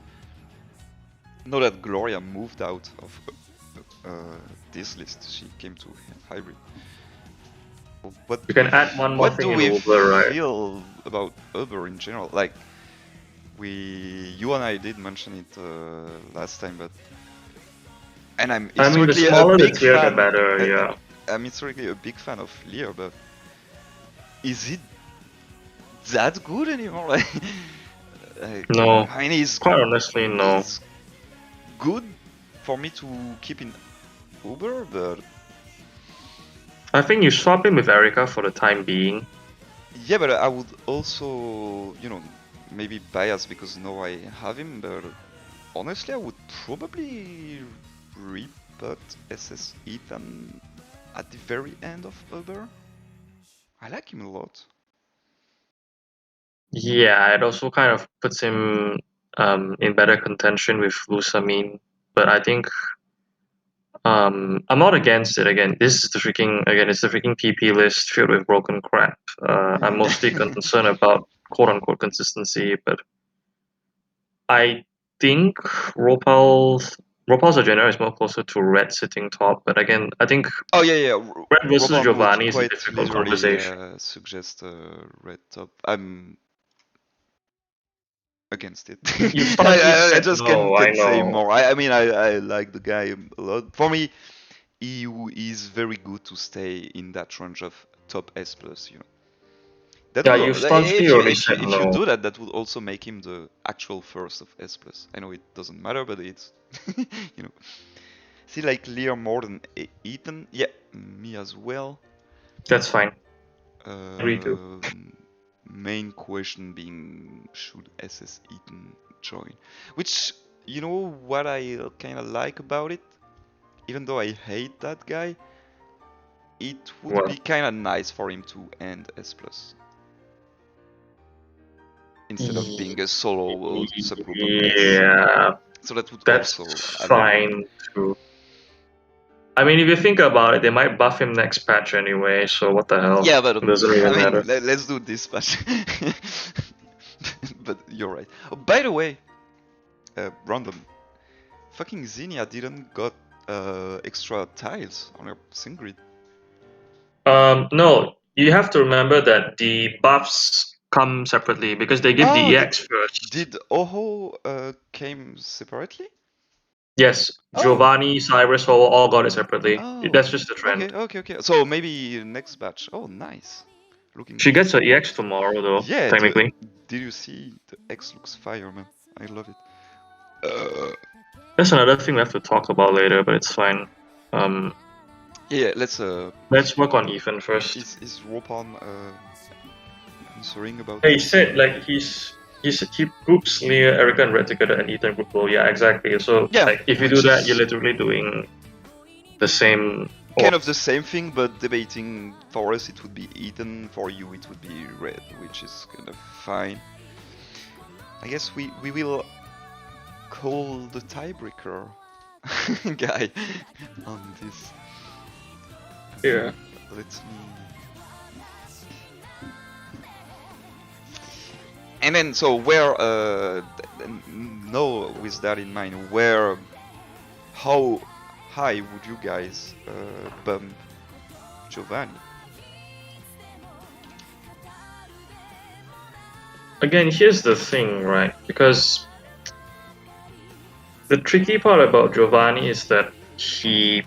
now that Gloria moved out of this list, she came to hybrid. What You do can we add one more what do thing in we Uber, right? feel about Uber in general? Like you and I did mention it last time, but and I'm I mean, the historically a smaller the big tier, the fan. better. I, Yeah. I'm historically a big fan of Lear, but is it that good anymore? Like, No. I mean, he's Quite honestly, no. it's good for me to keep in Uber, but I think you swap him with Erica for the time being. yeah, but I would also, you know, maybe bias because now I have him, but honestly, I would probably re-put SS Ethan at the very end of Uber. I like him a lot. Yeah, it also kind of puts him in better contention with Lusamine. But I think I'm not against it. Again, it's the freaking PP list filled with broken crap. I'm mostly concerned about quote unquote consistency, but I think Ropal's agenda is more closer to Red sitting top. But again, I think Oh yeah. Red versus Robin would Giovanni is a quite difficult literally conversation. suggest red top. against it. You finally I said just no. I can say know. more. I mean, I like the guy a lot. For me, he is very good to stay in that range of top S plus. You know, that Yeah, will you staunchly already said if you no. do that, that would also make him the actual first of S plus. I know it doesn't matter, but it's you know. See, like Lear more than Ethan. Yeah, me as well. That's fine. Agree too. Main question being should SS Eaton join? Which, you know what I kind of like about it? Even though I hate that guy, it would be What? kind of nice for him to end S plus instead of being a solo subgroup of S. Yeah, So that would that's also add value. fine too. I mean, if you think about it, they might buff him next patch anyway, so what the hell? Yeah, but It doesn't I really mean, matter. let's do this patch. But you're right. Oh, by the way, random. Fucking Xenia didn't got extra tiles on her Singrid. No, you have to remember that the buffs come separately because they give the Oh, EX first. did Oho came separately? Yes, Oh, Giovanni, Cyrus, all got it separately. oh, That's just the okay, trend. okay, okay. So maybe next batch. Oh, nice. Looking She gets her forward. EX tomorrow, though, Yeah, technically. did you see the X looks fire, man? I love it. Uh, That's another thing we have to talk about later, but it's fine. Um, yeah, let's work on Ethan first. is Ropan answering about He this? said like he groups Leah, Erica, and Red together, and Ethan group will. Yeah, exactly. So Yeah, like if you do which that, you're is literally doing the same. Or kind of the same thing, but debating for us it would be Ethan, for you it would be Red, which is kind of fine. I guess we will call the tiebreaker guy on this. yeah. Let me. And then, so where? No, with that in mind, where? How high would you guys bump Giovanni? Again, here's the thing, right? Because the tricky part about Giovanni is that he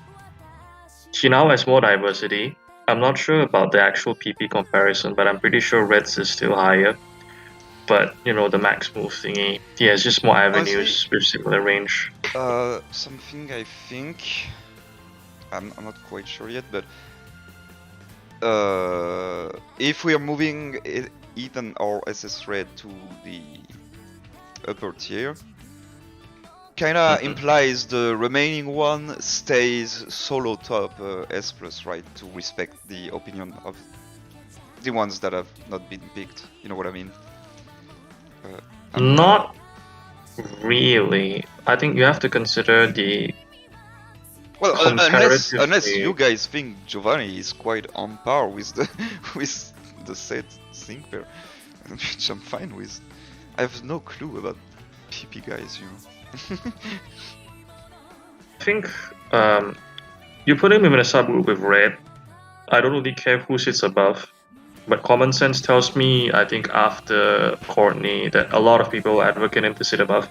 now has more diversity. I'm not sure about the actual PP comparison, but I'm pretty sure Reds is still higher. But you know the max move thingy, he has just more Honestly, avenues with similar range. something I think I'm not quite sure yet, but if we are moving Ethan or SS Red to the upper tier, kinda implies the remaining one stays solo top S plus, right? To respect the opinion of the ones that have not been picked. You know what I mean? Not really. I think you have to consider the Well, unless you comparatively. guys think Giovanni is quite on par with the with the set sync pair, which I'm fine with. I have no clue about PP guys, you know. I think you put him in a subgroup with Red. I don't really care who sits above, but common sense tells me I think after Courtney that a lot of people advocate him to sit above,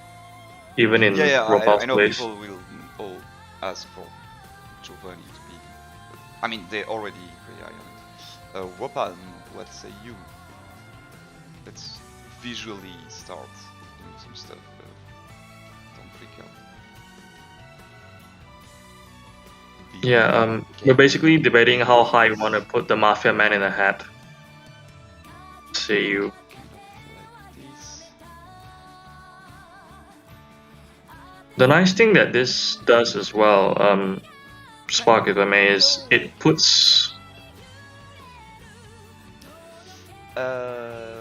even Yeah, in yeah, I Ropal's know place. people will all ask for Giovanni to be. I mean, they already very high on it. Wopan, what say you? Let's visually start doing some stuff. Don't freak out. Yeah, we're basically debating how high we want to put the Mafia Man in a hat. Say you. Kind of like this. The nice thing that this does as well, Spark if I may, is it puts.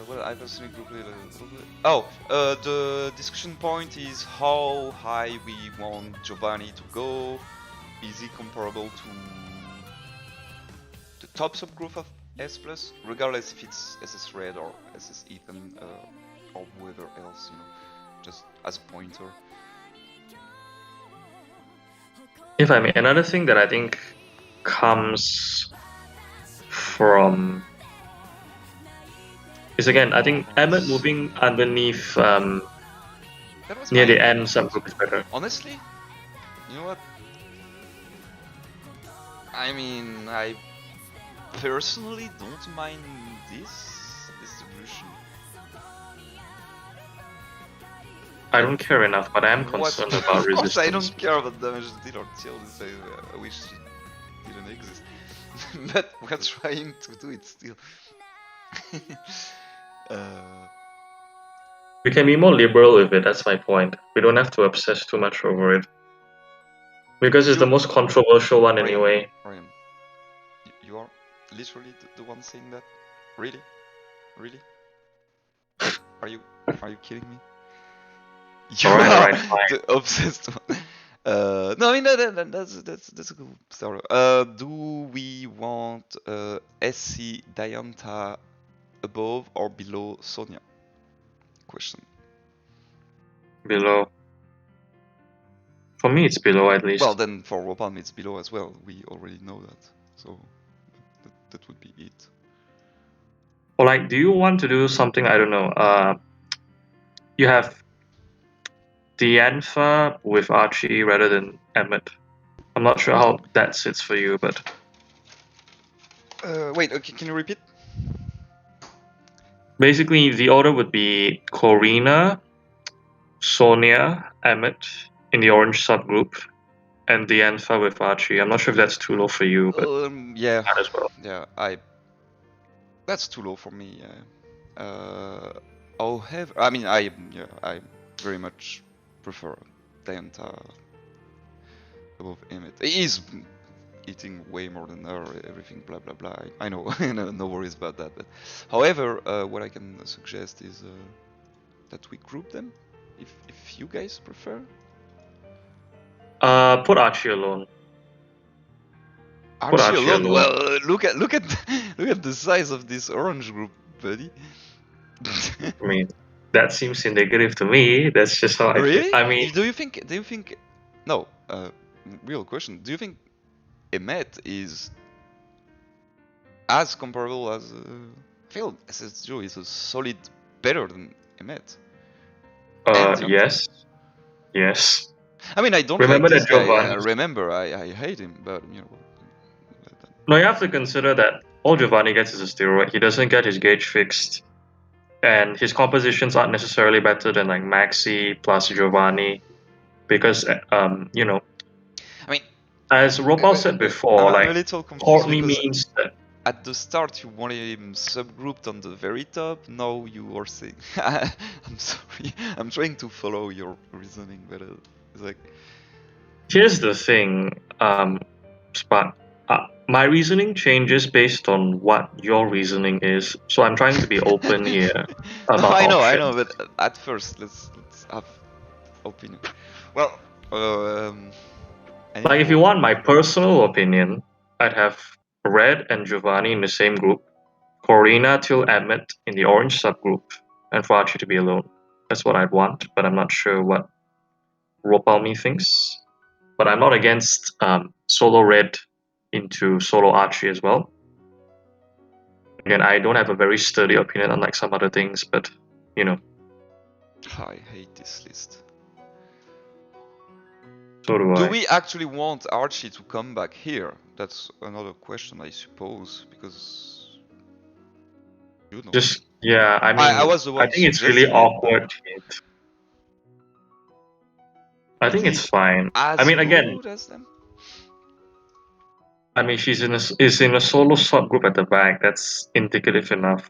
Well, I personally group it a little bit. Oh, the discussion point is how high we want Giovanni to go. Is he comparable to the top subgroup of S plus, regardless if it's SS Red or SS Ethan or whoever else, you know, just as a pointer. If I may, another thing that I think comes from is again, I think Emmett moving underneath That was Near my the end, instinct. subgroup is better. Honestly, you know what? I mean, I personally don't mind this distribution. I don't care enough, but I am What? concerned about Of course, I resistance. don't care about damage deal or kill. I wish it didn't exist. But we're trying to do it still. uh, We can be more liberal with it, that's my point. We don't have to obsess too much over it. Because it's the you, most controversial one Ryan, anyway. Ryan, you are literally the one saying that? Really? Really? Are you kidding me? You Alright, are alright, fine. the obsessed one. No, I mean that's a good start. Do we want SC Dianta above or below Sonia? Question. Below. For me, it's below at least. Well, then for Ropan it's below as well. We already know that, so that would be it. Or like, do you want to do something, I don't know, you have Dianfa with Archie rather than Emmett. I'm not sure how that sits for you, but Wait, okay, can you repeat? basically the order would be Corina, Sonia, Emmett in the orange subgroup, and Dianfa with Archie. I'm not sure if that's too low for you, but Yeah, might as well. yeah, that's too low for me. However, I mean, I very much prefer Dianta above Emmett. He is eating way more than her, everything, blah blah blah. I know, no worries about that. But however, what I can suggest is that we group them, if you guys prefer. Put Archie alone. Put Archie Archie alone. alone. Well, look at look at the size of this orange group, buddy. I mean, that seems indicative to me. That's just how I feel. Really? I mean, Do you think? Do you think? No. Real question. Do you think Emmet is as comparable as? I feel SSJO is a solid better than Emmet and Dianta. yes, yes. I mean, I don't like Remember this that guy. Giovanni. Remember, I hate him, but you know. No, you have to consider that all Giovanni gets is a steroid. He doesn't get his gauge fixed, and his compositions aren't necessarily better than like Maxi plus Giovanni, because you know, I mean, as Ropal said before, I'm a like little confused Courtney because means that. at the start you wanted him subgrouped on the very top. Now you are saying, I'm sorry, I'm trying to follow your reasoning, but it's like. Here's the thing, Spot. My reasoning changes based on what your reasoning is. So I'm trying to be open here No, about I know, options. but at first let's have opinion. Well, any Like, if you more? want my personal opinion, I'd have Red and Giovanni in the same group, Corina till Emmett in the orange subgroup, and for Archie to be alone. That's what I'd want, but I'm not sure what Ropalmi thinks. But I'm not against solo Red into solo Archie as well. Again, I don't have a very sturdy opinion unlike some other things, but you know, I hate this list. so do Do I. we actually want Archie to come back here? That's another question, I suppose, because you know. Just yeah, I I mean, was the I one think it's really suggesting it, but awkward. I is think he it's fine. I as mean, again, good as them? I mean, she's in a solo subgroup at the back. That's indicative enough.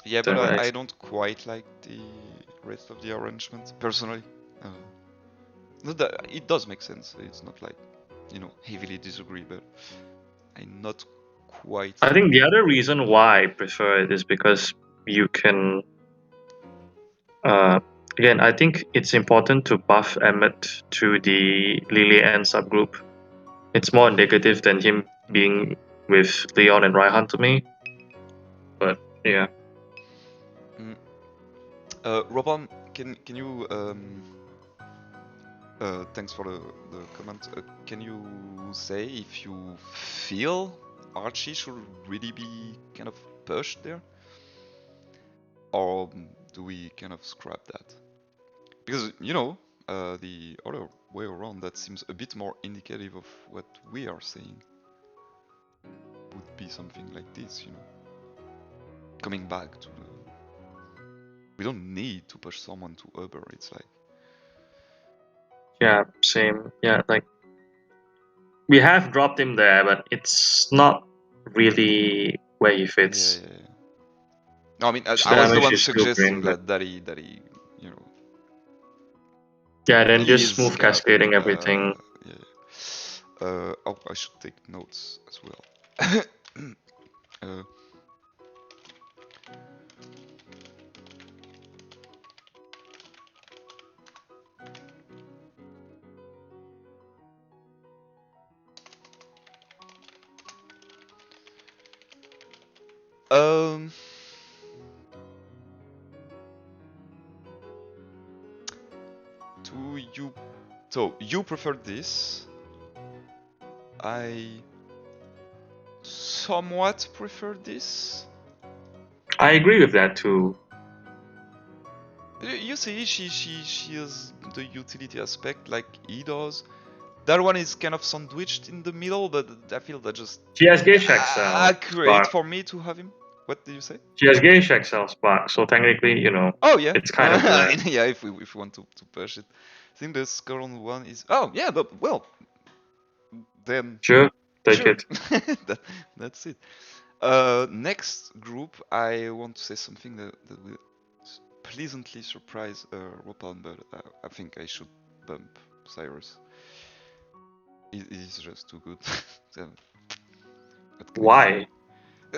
Yeah, but I It's don't quite like the rest of the arrangement personally. Uh, not that it does make sense. It's not like heavily disagree, but I'm not quite. I think the other reason why I prefer it is because you can. Uh, Again, I think it's important to buff Emmett to the Lily Ann subgroup. It's more indicative than him being with Leon and Raihan to me. But yeah, Mm. Robin, can you thanks for the comment. Can you say if you feel Archie should really be kind of pushed there, or do we kind of scrap that? Because, you know, the other way around, that seems a bit more indicative of what we are saying. Would be something like this, you know. Coming back to the... We don't need to push someone to Uber, it's like... Yeah, same. Yeah, like we have dropped him there, but it's not really where he fits. Yeah. No, I mean, His I was the damage one is still suggesting green, but that he, you know, yeah, then just is smooth kind of, cascading everything. yeah. Oh, I should take notes as well. uh, um, do you... So, you prefer this. I somewhat prefer this. I agree with that too. You see, she has the utility aspect like he does. That one is kind of sandwiched in the middle, but I feel that just She has Gauge XL accurate Spark. for me to have him. What did you say? She has Gauge XL Spark, so technically, you know, Oh yeah, it's kind of there. yeah. If we want to push it, I think the current one is. Oh yeah, but well, then Sure, take sure, it. that's it. Next group, I want to say something that will pleasantly surprise Ropan, but I think I should bump Cyrus. He's just too good. So, what can I say? Why?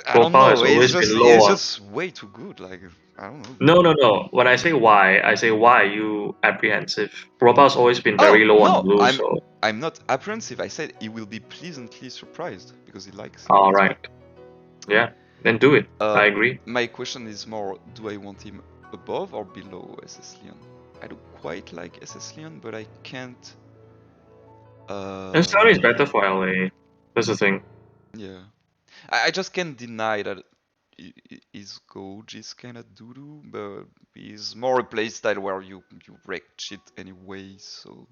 I don't Profile know. has always been He's lower. just way too good. Like I don't know. No. When I say why, I say why are you apprehensive? Profile's always been Oh very low on no, blue, so I'm not apprehensive. I said he will be pleasantly surprised because he likes him. That's why. alright. Yeah, then do it. Uh, I agree. my question is more: do I want him above or below SS Leon? I do quite like SS Leon, but I can't. And Story is Uh, better for LA. That's the thing. yeah, I just can't deny that his Gouge is kind of doo-doo, but he's more a playstyle where you wreck shit anyway. So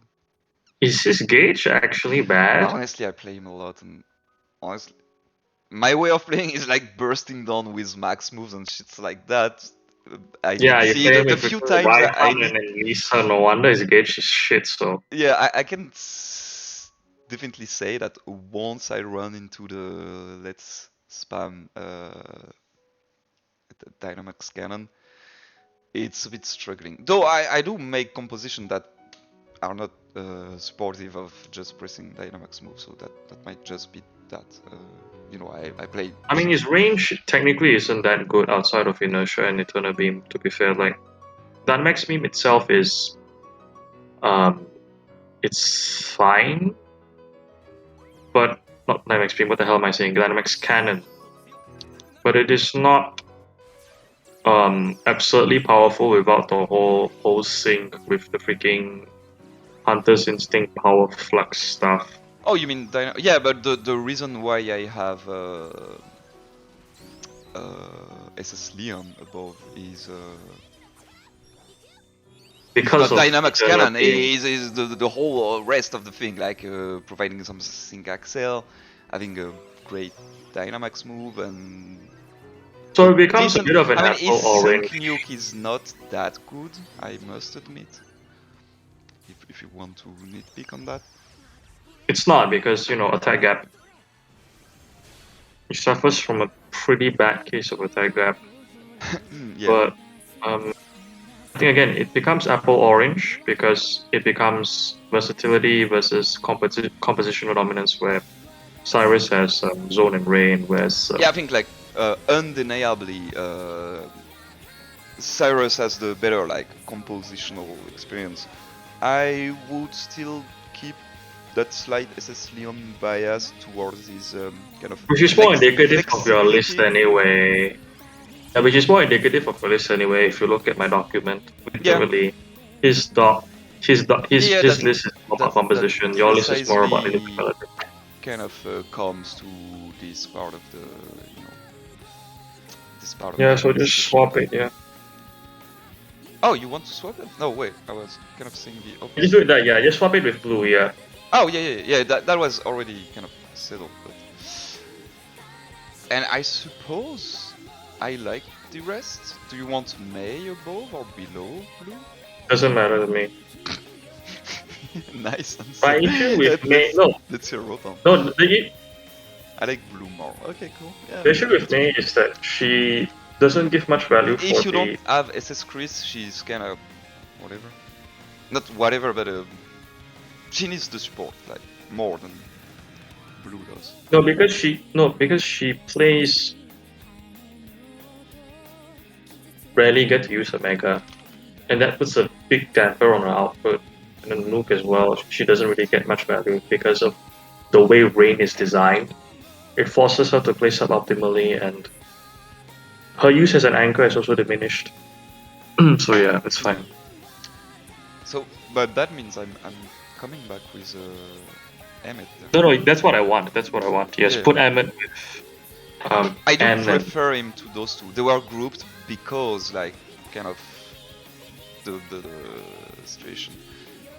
Is his gauge actually bad? honestly, I play him a lot, and honestly, my way of playing is like bursting down with max moves and shits like that. I can Yeah, you see play him the with few freaking times that I Raihan and need. then Lisa. No wonder his gauge is shit, so. Yeah, I can definitely say that once I run into the let's spam the Dynamax cannon, it's a bit struggling. Though I do make composition that are not supportive of just pressing Dynamax moves, so that might just be that. You know, I play I mean, some. his range technically isn't that good outside of Inertia and Eternal Beam, to be fair. Like, Dynamax Beam itself is. Um, it's fine, but. Not Dynamax Beam, what the hell am I saying? Dynamax Cannon. But it is not absurdly powerful without the whole sync with the freaking Hunter's Instinct power flux stuff. Oh, you mean Yeah, but the reason why I have SS Leon above is Because not of Dynamax Eternal Cannon. Beam. Is the whole rest of the thing, like providing some sync accel, having a great Dynamax move, and So a it becomes a decent. bit of an I mean, his apple sync orange. nuke is not that good, I must admit. If you want to nitpick on that. It's not because, you know, attack gap. He suffers from a pretty bad case of attack gap. Yeah. But I think again, it becomes apple orange because it becomes versatility versus compositional dominance, where Cyrus has zone and rain, whereas Yeah, I think like undeniably Cyrus has the better like compositional experience. I would still keep that slight SS Leon bias towards his kind of which is more indicative of your list flexibility. anyway. Yeah, which is more indicative of your list anyway. If you look at my document, Yeah, literally, his doc, yeah, his list is more about that composition. Your list is more about precisely individuality. kind of comes to this part of the, you know, this part of Yeah, the so just discussion. swap it. Yeah. Oh, you want to swap it? No, wait. I was kind of saying the You just opposite. do it that, yeah. Just swap it with blue, yeah. Oh, yeah. That was already kind of settled. But... And I suppose I like the rest. Do you want May above or below blue? Doesn't matter to me. Nice My answer. issue with May, no, Let's hear Rotom. no, I like blue more. Okay, cool. Yeah, the issue with that's May fine. is that she doesn't give much value for If you don't the. have SS Chris, she's kind of whatever. Not whatever, but she needs the support like more than blue does. Because she plays rarely get to use her Mega, and that puts a big damper on her output. And then Nuke as well, she doesn't really get much value because of the way Rain is designed. It forces her to play suboptimally, and her use as an anchor is also diminished. So yeah, it's fine. So, but that means I'm coming back with Emmet. No, that's what I want. That's what I want. Yes, Yeah. put Emmett with I do and prefer him to those two. They were grouped because, like, kind of the situation.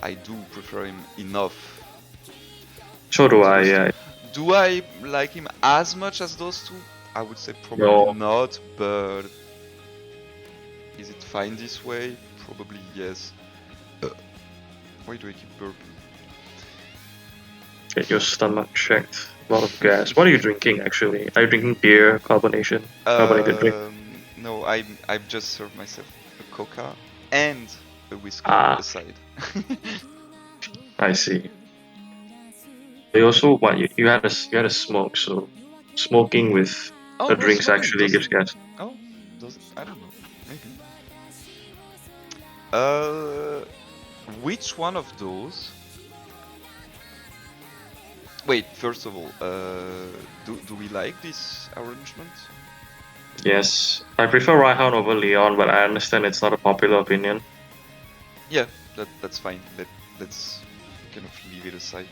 I do prefer him enough. so do To I. those Yeah. two. Do I like him as much as those two? I would say probably No. not, but is it fine this way? Probably yes. Why do I keep burping? Get your stomach checked. A lot of gas. What are you drinking actually? Are you drinking beer, carbonated drink? No, I've just served myself a coca and a whiskey Ah, aside. I see. You also what you had a smoke, so smoking with Oh the no, drinks smoking actually gives doesn't. gas. Oh, does it? I don't know. Maybe. Uh, which one of those? Wait, first of all, do we like this arrangement? Yes, I prefer Raihan over Leon, but I understand it's not a popular opinion. Yeah, that's fine. Let's kind of leave it aside.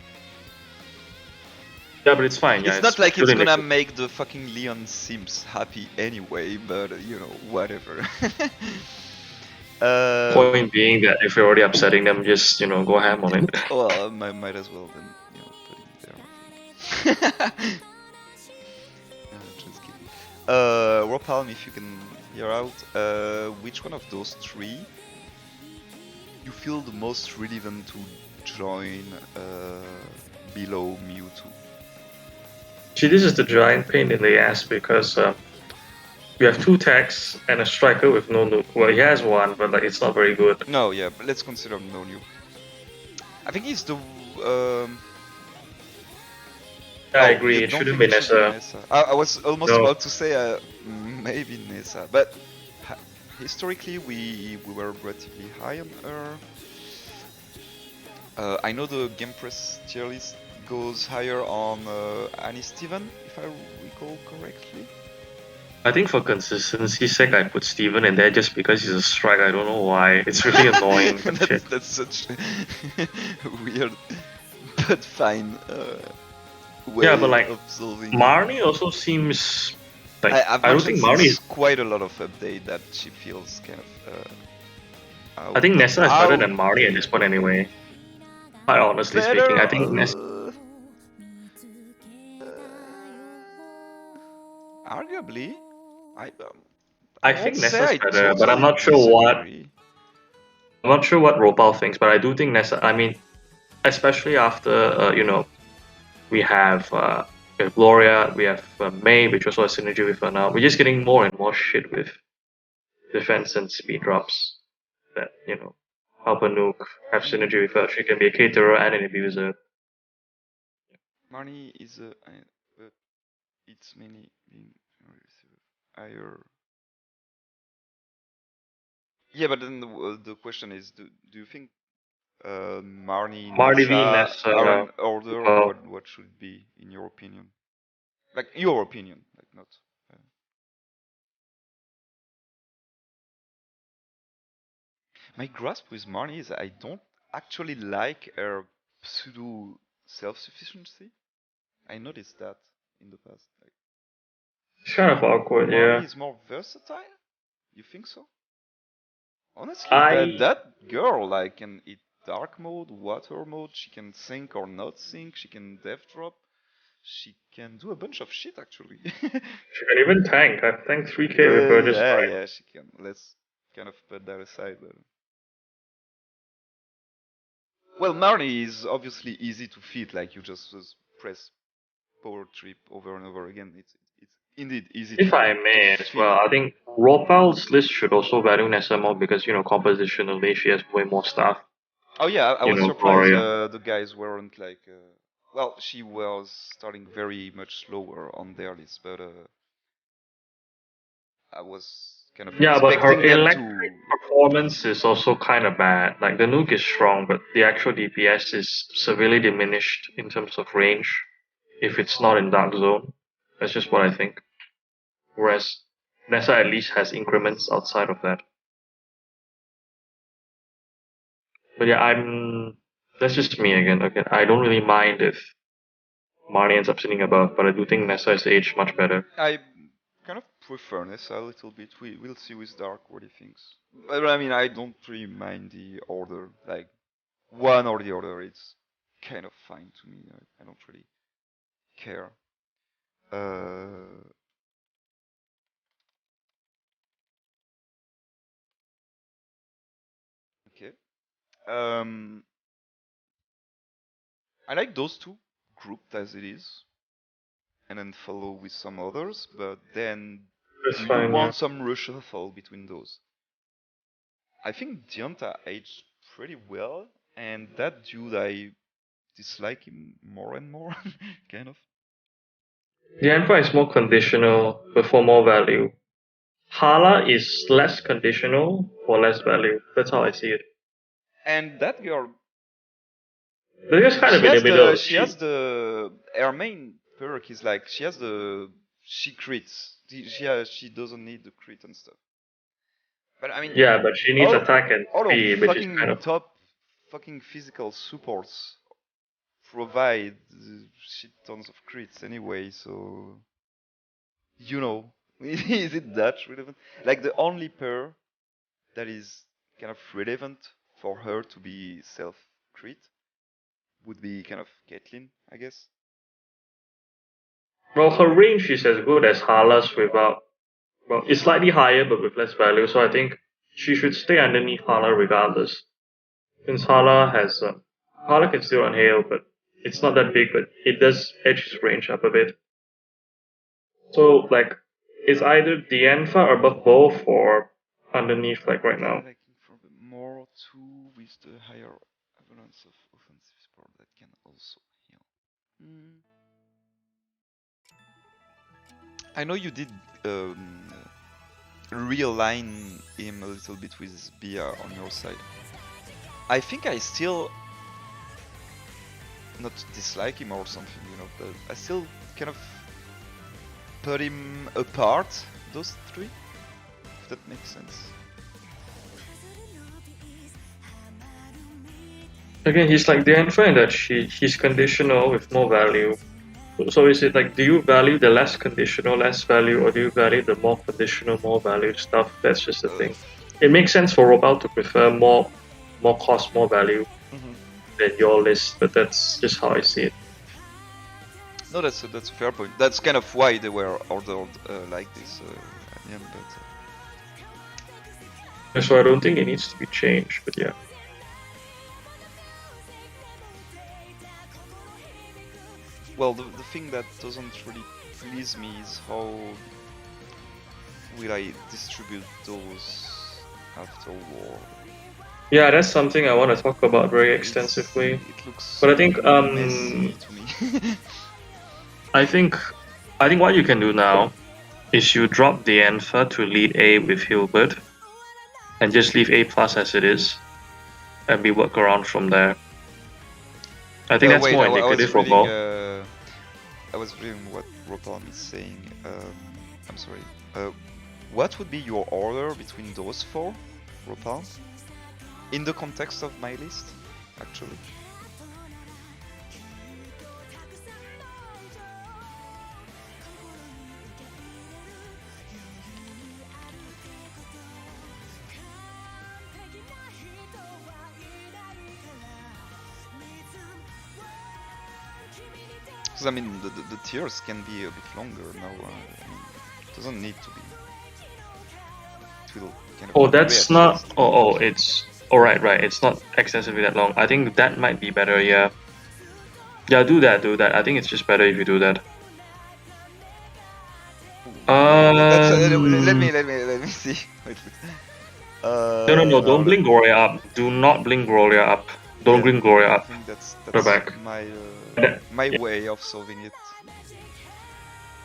Yeah, but it's fine. Yeah, It's not like it's actually gonna like make the fucking Leon Sims happy anyway, but you know, whatever. point being that if you're already upsetting them, just go ham on it. Well, might as well then, put it there, I think. Just kidding. Ropalm, if you can hear out, which one of those three you feel the most relevant to join below Mewtwo? See, this is the giant pain in the ass because you have two techs and a striker with no nuke. Well, he has one, but like it's not very good. No, yeah, but let's consider no new. I think he's the. Um... Yeah, I Oh, agree. you It don't shouldn't think be it should be Nessa. Nessa? I was almost No. about to say maybe Nessa, but historically we were relatively high on her. I know the Game Press tier list goes higher on Annie Steven, if I recall correctly. I think for consistency's sake, I put Steven in there just because he's a strike. I don't know why. It's really annoying. But shit. That's such weird, but fine way Yeah, but like of solving. Marnie also seems like I've I don't mentioned think Marnie since is. quite a lot of update that she feels kind of I think Nessa is better than Marnie at this point outdated. anyway. Quite honestly speaking, Better. I think Nessa. Arguably, I I won't think say Nessa's I better, but totally disagree. I'm not sure what Ropal thinks. But I do think Nessa. I mean, especially after we have Gloria, we have May, which also has synergy with her now. We're just getting more and more shit with defense and speed drops that help a nuke have synergy with her. She can be a caterer and an abuser. Money is but it's mainly being higher. Yeah, but then the question is, do you think Marnie, Marty V Nessa are Nessa. in order, or Well, what should it be in your opinion? Like your opinion, like not. Uh, my grasp with Marnie is I don't actually like her pseudo self-sufficiency. I noticed that in the past. Like, it's kind of awkward, Marnie yeah. is more versatile. You think so? Honestly, that I that girl like can eat dark mode, water mode. She can sink or not sink. She can death drop. She can do a bunch of shit actually. She can even tank. I've tanked 3k with her just Yeah, right. yeah, she can. Let's kind of put that aside. But... Well, Marnie is obviously easy to fit. Like you just press power trip over and over again. It's indeed easy If I to may as fit. well, I think Ropal's list should also value Nessa more because, compositionally she has way more stuff. Oh yeah, I was surprised Gloria. the guys weren't like. Well, she was starting very much slower on their list, but I was kind of Yeah, but her expecting them electric to. performance is also kind of bad. Like the nuke is strong, but the actual DPS is severely diminished in terms of range if it's not in dark zone. That's just what I think. Whereas Nessa at least has increments outside of that. But yeah, that's just me again. Okay, I don't really mind if Marnie ends up sitting above, but I do think Nessa is aged much better. I kind of prefer Nessa a little bit. We'll see with Dark what he thinks. But I mean, I don't really mind the order. Like one or the other, it's kind of fine to me. I don't really care. Uh, okay. Um, I like those two grouped as it is, and then follow with some others. But then, That's do you fine, yeah. want some reshuffle between those? I think Dianta aged pretty well, and that dude I dislike him more and more, kind of. The Alpha is more conditional, but for more value. Hala is less conditional for less value. That's how I see it. And that girl, They're just kind of she in the has the middle. she has the her main perk is like she has the she crits. She doesn't need the crit and stuff. But I mean, Yeah, but she needs all attack and all of speed, which is kind fucking of. top fucking physical supports provide shit tons of crits anyway. So you know, is it that relevant? Like the only pair that is kind of relevant for her to be self crit would be kind of Caitlyn, I guess. Well, her range is as good as Hala's without. Well, it's slightly higher, but with less value. So I think she should stay underneath Hala regardless. Since Hala can still unhail, but it's not that big, but it does edge his range up a bit. So like, it's either Dianfa above both or underneath, like right now. Liking for the more two with the higher avalanche of offensive support that can also heal. Mm. I know you did um, realign him a little bit with Bia on your side. I think I still not dislike him or something, but I still kind of put him apart, those three, if that makes sense. Again, he's like Dianfa in that he's conditional with more value. So is it like, do you value the less conditional, less value, or do you value the more conditional, more value stuff? That's just the Uh, thing. It makes sense for Robal to prefer more cost, more value mhm. than your list, but that's just how I see it. No, that's a fair point. That's kind of why they were ordered like this at the end. But So I don't think it needs to be changed, but yeah. well, the thing that doesn't really please me is how will I distribute those after war. Yeah, that's something I want to talk about very extensively. It looks But so messy to me. I think what you can do now is you drop the Enfa to lead A with Hilbert and just leave A plus as it is and we work around from there. I think that's Wait, more I was indicative of reading. all. I was reading what Ropalm is saying. I'm sorry. What would be your order between those four, Ropalm? In the context of my list, actually. Because I mean, the tiers can be a bit longer now. I mean, it doesn't need to be. It will kind of Oh, that's not. readjust. Oh, it's. Oh, right. It's not excessively that long. I think that might be better. Yeah. Yeah, do that. I think it's just better if you do that. That's Um. let me see. Wait. No. Don't blink Gloria up. Do not blink Gloria up. Don't Yeah, blink Gloria I up. think that's Go back. my Yeah. way of solving it.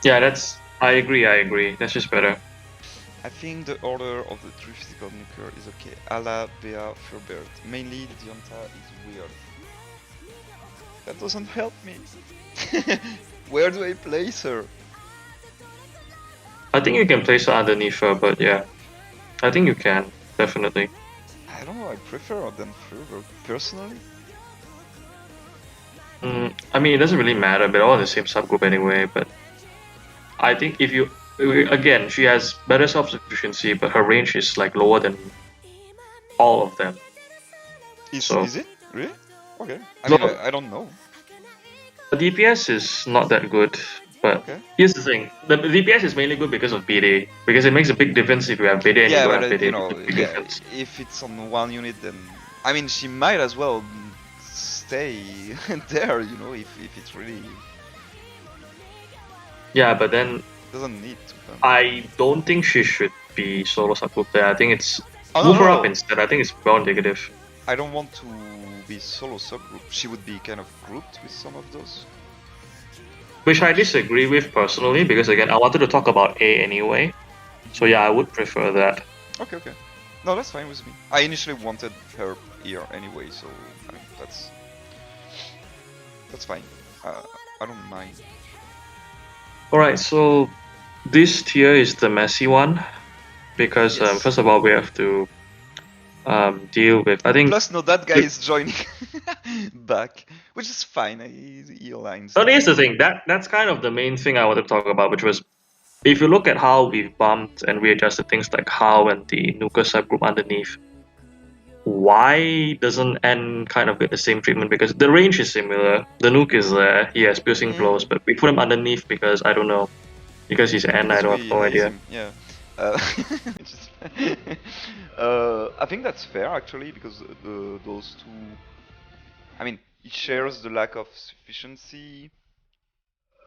Yeah, that's. I agree. That's just better. I think the order of the three physical nuclear is okay. Ala, Bea, Furbert. Mainly Dianta is weird. That doesn't help me. Where do I place her? I think you can place her underneath her, but yeah. I think you can. Definitely. I don't know, I prefer her than Furbert, personally. I mean, it doesn't really matter. They're all in the same subgroup anyway, but I think if you again, she has better self-sufficiency, but her range is like lower than all of them. So Is it? Really? Okay. I no, mean, I don't know. the DPS is not that good. But Okay. here's the thing: the DPS is mainly good because of BD, because it makes a big difference if you have BD and you Yeah, don't but have BD. you It know, makes a big yeah, difference. if it's on one unit, then I mean, she might as well stay there. You know, if it's really Yeah, but then doesn't need to. I don't think she should be solo subgroup there. I think it's Oh, move her no. up instead. I think it's well negative. I don't want to be solo subgroup. She would be kind of grouped with some of those. Which I disagree with personally, because again, I wanted to talk about A anyway. So yeah, I would prefer that. Okay. No, that's fine with me. I initially wanted her here anyway, so I mean, that's fine. I don't mind. Alright, so this tier is the messy one, because Yes. first of all, we have to deal with. I think. Plus, no, that guy is joining back, which is fine. He aligns. So here's the thing. That's kind of the main thing I wanted to talk about, which was if you look at how we've bumped and readjusted things like how and the Nuka subgroup underneath, why doesn't N kind of get the same treatment? Because the range is similar. The Nuke is there. He has piercing blows, but we put him underneath because I don't know. Because he's N, I Because don't we have no haze idea. him, yeah. Which is I think that's fair actually, because those two. I mean, it shares the lack of sufficiency.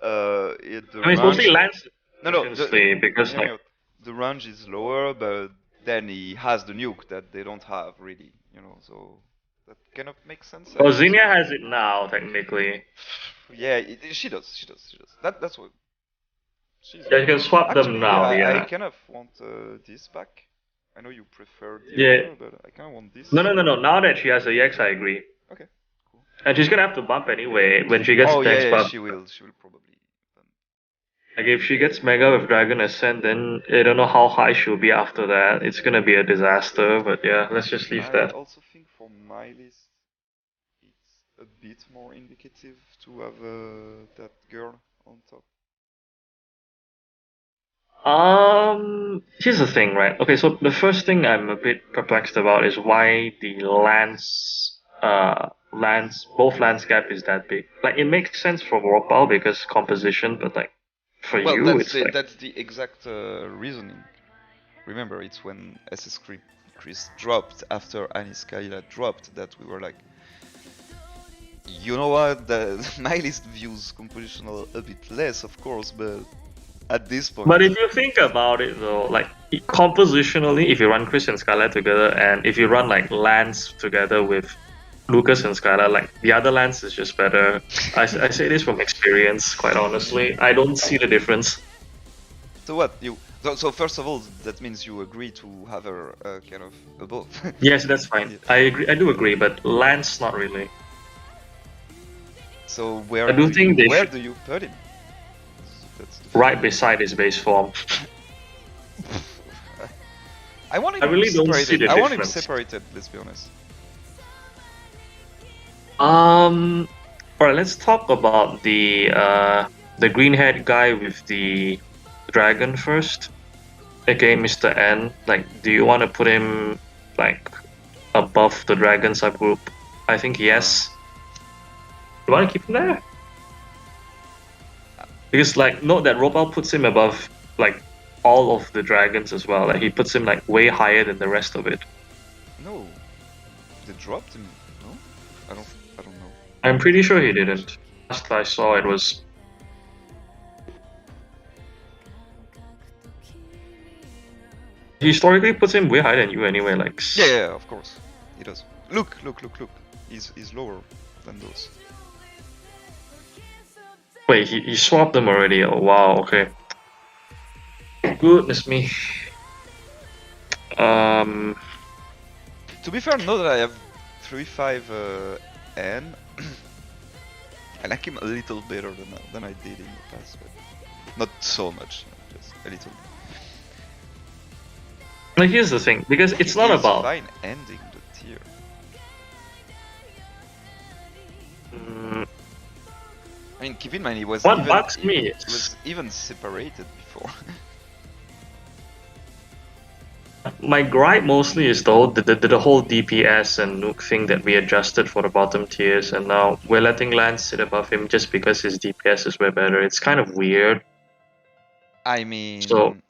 The I mean, it's mostly range. Lance No, efficiency because hear me like out. The range is lower, but then he has the nuke that they don't have really. You know, so that kind of makes sense. I well, guess. Xenia has it now technically. Yeah, she does. That's what. She's Yeah, you can swap them actually. now. I Yeah. kind of want this back. I know you prefer the Yeah. other, but I kind of want this. No. Now that she has a EX, I agree. Okay, cool. And she's gonna have to bump anyway when she gets Oh next yeah, buff. she will. She will probably. Like if she gets Mega with Dragon Ascent, then I don't know how high she'll be after that. It's gonna be a disaster. But yeah, let's just leave I that. also think for my list, it's a bit more indicative to have that girl on top. Here's the thing, right? Okay, so the first thing I'm a bit perplexed about is why the both lands gap is that big. Like, it makes sense for Warpal because composition, but like, for Well, you, it's like. that's the exact reasoning. Remember, it's when SS Chris dropped after Aniskayla dropped that we were like, you know what? My list views compositional a bit less, of course, but at this point. But if you think about it though, like compositionally, if you run Chris and Skylar together, and if you run like Lance together with Lucas and Skylar, like the other Lance is just better. I say this from experience, quite honestly. I don't see the difference. So what you? So first of all, that means you agree to have her kind of above. Yes, that's fine. Yeah. I agree. I do agree, but Lance not really. So I do think they where should- do you put him? Right beside his base form. I want him I really don't see separated. the I want him difference. separated. Let's be honest. Alright, let's talk about the green-haired guy with the dragon first. Okay, Mr. N. Like, do you want to put him like above the dragon subgroup? I think yes. You want to keep him there? Because like note that Ropal puts him above like all of the dragons as well. Like he puts him like way higher than the rest of it. No, they dropped him. No, I don't. I don't know. I'm pretty That's sure he information. didn't. Last I saw it was historically puts him way higher than you anyway, like Yeah, of course, he does. Look. He's lower than those. wait, he swapped them already. Oh wow, okay. Goodness me. Um To be fair, now that I have 3-5 N, I like him a little better than I did in the past, but not so much, just a little. like here's the thing, because it's not He is about fine ending the tier. mm, I mean, keep in mind he was what even bugs he me was is even separated before. my gripe mostly is the whole DPS and nuke thing that we adjusted for the bottom tiers, and now we're letting Lance sit above him just because his DPS is way better. It's kind of weird. I So mean,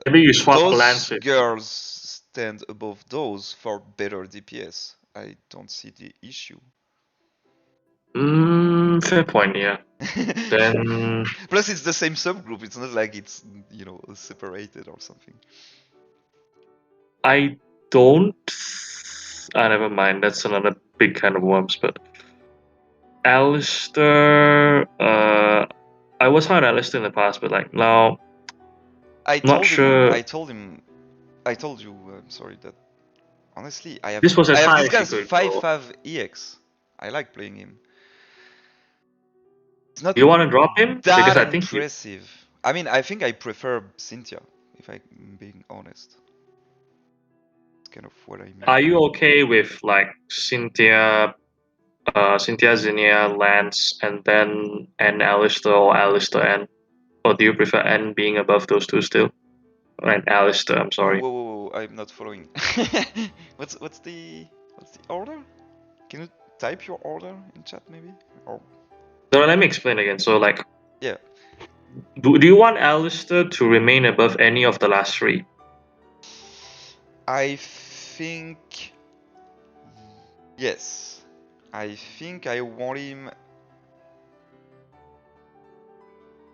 maybe you swap those Lance with him. girls stand above those for better DPS. I don't see the issue. Fair point, yeah. Then Plus, it's the same subgroup. It's not like it's separated or something. I don't. Never mind. That's another big kind of worms. But Alistair, I was hard on Alistair in the past, but like now, I not told him. sure. I told him. I told you. I'm sorry that honestly, I have This was I as have high this as you guy's could five go. five EX. I like playing him. It's not Do you want to drop him? that Because I think you. impressive. I mean, I think I prefer Cynthia, if I'm being honest. It's kind of what I mean. Are you okay with like Cynthia, Cynthia, Zinnia, Lance, and then N Alistair or Alistair N? Or do you prefer N being above those two still? And Alistair, I'm Whoa, sorry. whoa, whoa, I'm not following. What's the order? Can you type your order in chat maybe? Or So let me explain again. So like, yeah, do you want Alistair to remain above any of the last three? I think yes. I think I want him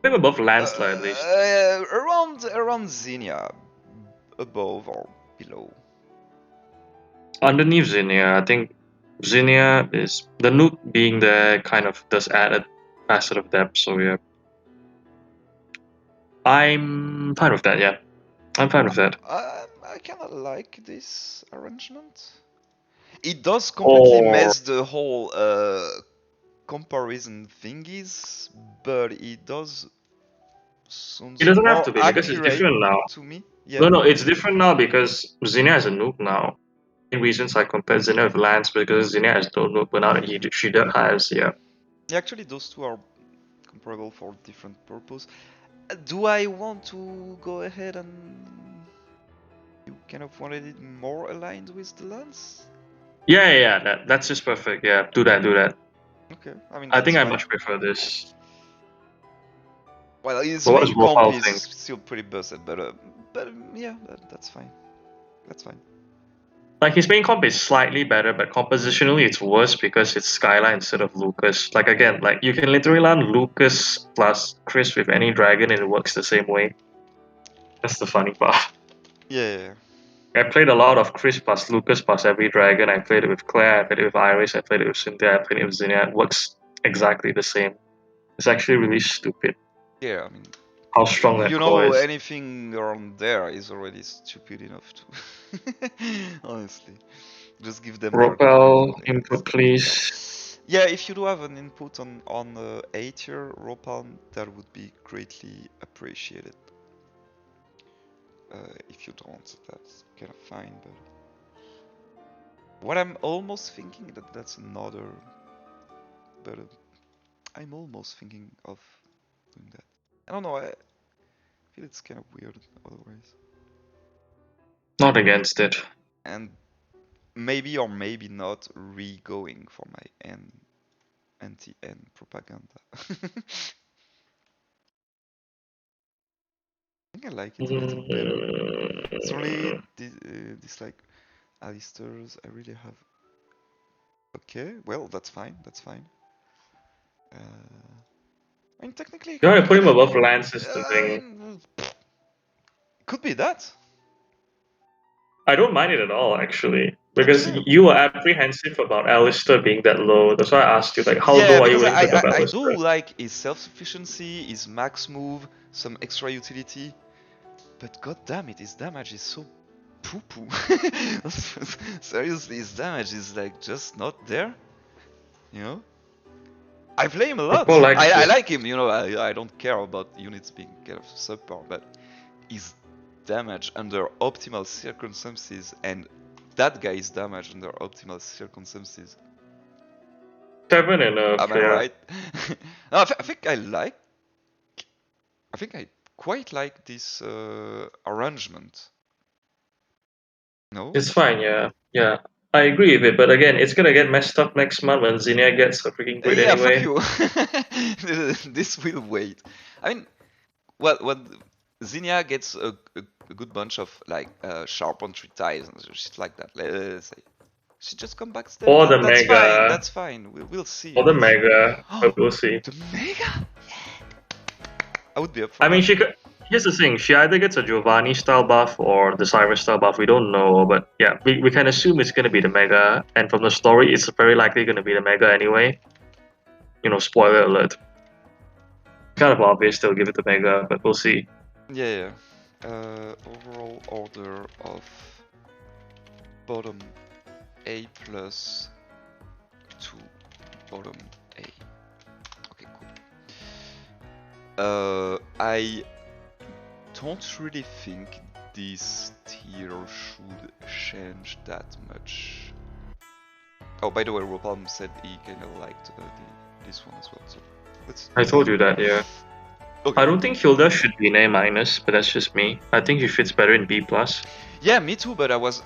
Maybe above Landslide at least. around Xenia, above or below. Underneath Zinnia, I think Zinnia is the nuke being there kind of does add a facet of depth, so yeah. I'm fine with that, yeah. I'm fine with that. I kind of like this arrangement. It does completely Or mess the whole comparison thingies, but it does it sounds doesn't have more to be because it's accurate different now. to me. No, Yeah. no, it's different now because Zinnia has a nuke now. Main reasons I compared Zinnia with Lance because Zinnia has no nuke, but now that she does has, yeah. Actually, those two are comparable for different purpose. Do I want to go ahead and you kind of wanted it more aligned with the lens? Yeah, that's just perfect. Yeah, do that, do that. Okay, I mean I that's think I fine. much prefer this. Well, his But what does main comp Ropal is think? still pretty busted, but yeah, that's fine. That's fine. Like his main comp is slightly better, but compositionally it's worse because it's Skyline instead of Lucas. Like again, like you can literally land Lucas plus Chris with any dragon and it works the same way. That's the funny part. Yeah. I played a lot of Chris plus Lucas plus every dragon. I played it with Claire, I played it with Iris, I played it with Cynthia, I played it with Zinnia. It works exactly the same. It's actually really stupid Yeah, I mean, how strong that core is. anything around there is already stupid enough to. Honestly, just give them their coins, Ropel I input guess. please. Yeah, if you do have an input on A tier Ropalm, that would be greatly appreciated. If you don't, that's kind of fine. But what I'm almost thinking that's another. But I'm almost thinking of doing that. I don't know. I feel it's kind of weird otherwise. Not against it. And maybe or maybe not re-going for my anti-N propaganda. think I like it a little better. It's only this like Alistairs I really have. Okay, well that's fine. That's fine. I mean, technically, You want to put him above Lance is the I thing. mean, could be that. I don't mind it at all, actually, because Okay. you were apprehensive about Alistair being that low. That's why I asked you, like, how Yeah, low are you because willing to drop I Alistair? do like his self-sufficiency, his max move, some extra utility, but god damn it, his damage is so poo-poo. Seriously, his damage is like just not there, you know? I play him a lot. People like I this. like him, you know, I don't care about units being kind of subpar, but his damage under optimal circumstances and that guy's damage under optimal circumstances. 7 enough, Am I yeah. right? No, I think I quite like this arrangement. No? It's fine, yeah. Yeah. I agree with it, but again, it's gonna get messed up next month when Zinnia gets a freaking grid Yeah, fuck anyway. you. This will wait. I mean, well, when Zinnia gets a good bunch of like sharp entry ties and shit like that, let's say, she just come back still. Or the That's fine. Mega. That's fine. We'll see. Or the Mega. But we'll see. The Mega? I would be up for I mean, that. she could. Here's the thing: she either gets a Giovanni style buff or the Cyrus style buff. We don't know, but yeah, we can assume it's gonna be the Mega. And from the story, it's very likely gonna be the Mega anyway. You know, spoiler alert. Kind of obvious they'll give it the Mega, but we'll see. Yeah. Overall order of bottom A plus to bottom A. Okay, cool. I don't really think this tier should change that much. Oh, by the way, Robam said he kind of liked this one as well. So let's. I told you that, yeah. Okay. I don't think Hilda should be an A minus, but that's just me. I think she fits better in B plus. Yeah, me too. But I was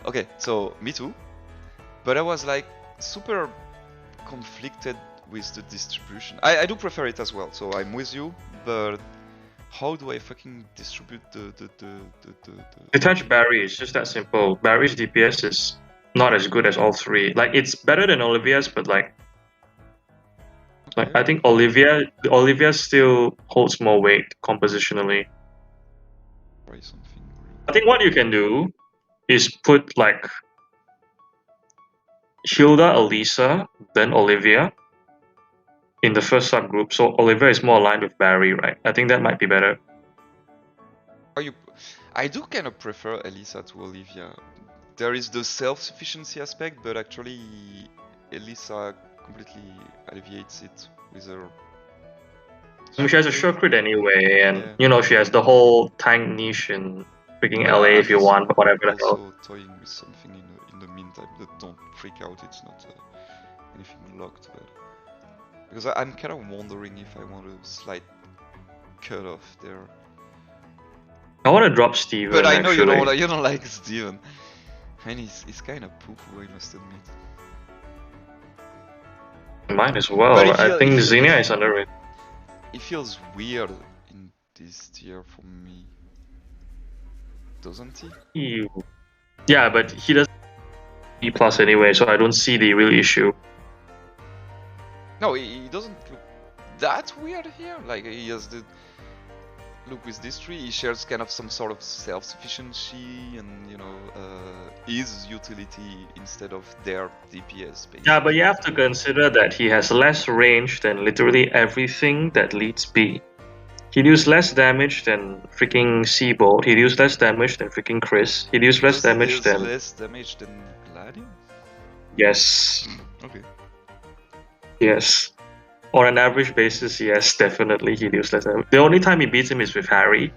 okay. So me too. But I was like super conflicted with the distribution. I do prefer it as well. So I'm with you. But how do I fucking distribute the Detach Barry is just that simple. Barry's DPS is not as good as all three. Like it's better than Olivia's, but like Okay. I think Olivia still holds more weight compositionally. Try something I think what you can do is put like Hilda, Elisa, then Olivia in the first subgroup. So Olivia is more aligned with Barry, right? I think that might be better. Are you? I do kind of prefer Elisa to Olivia. There is the self-sufficiency aspect, but actually Elisa completely alleviates it with her. I mean, she has a Crit. sure crit anyway, and Yeah. you know she has the whole tank niche in freaking But LA I'm if you also want, but whatever the hell. toying with something in the meantime. But don't freak out. It's not anything locked. But because I'm kind of wondering if I want a slight cut off there. I want to drop Steven, But I know actually. you don't like Steven. I mean, he's kind of poo-poo, I must admit. Might as But well. I think Xenia is underrated. it feels weird in this tier for me, doesn't he? Yeah, but he doesn't B plus anyway, so I don't see the real issue. No, he doesn't look that weird here. Like he has the look with this tree. He shares kind of some sort of self-sufficiency and his utility instead of their DPS. Basically. Yeah, but you have to consider that he has less range than literally everything that leads B. He deals less damage than freaking Seabolt. He deals less damage than freaking Chris. He deals less damage than. Less damage than Gladium? Yes. Okay. Yes. On an average basis, yes, definitely he deals less damage. The only time he beats him is with Harry.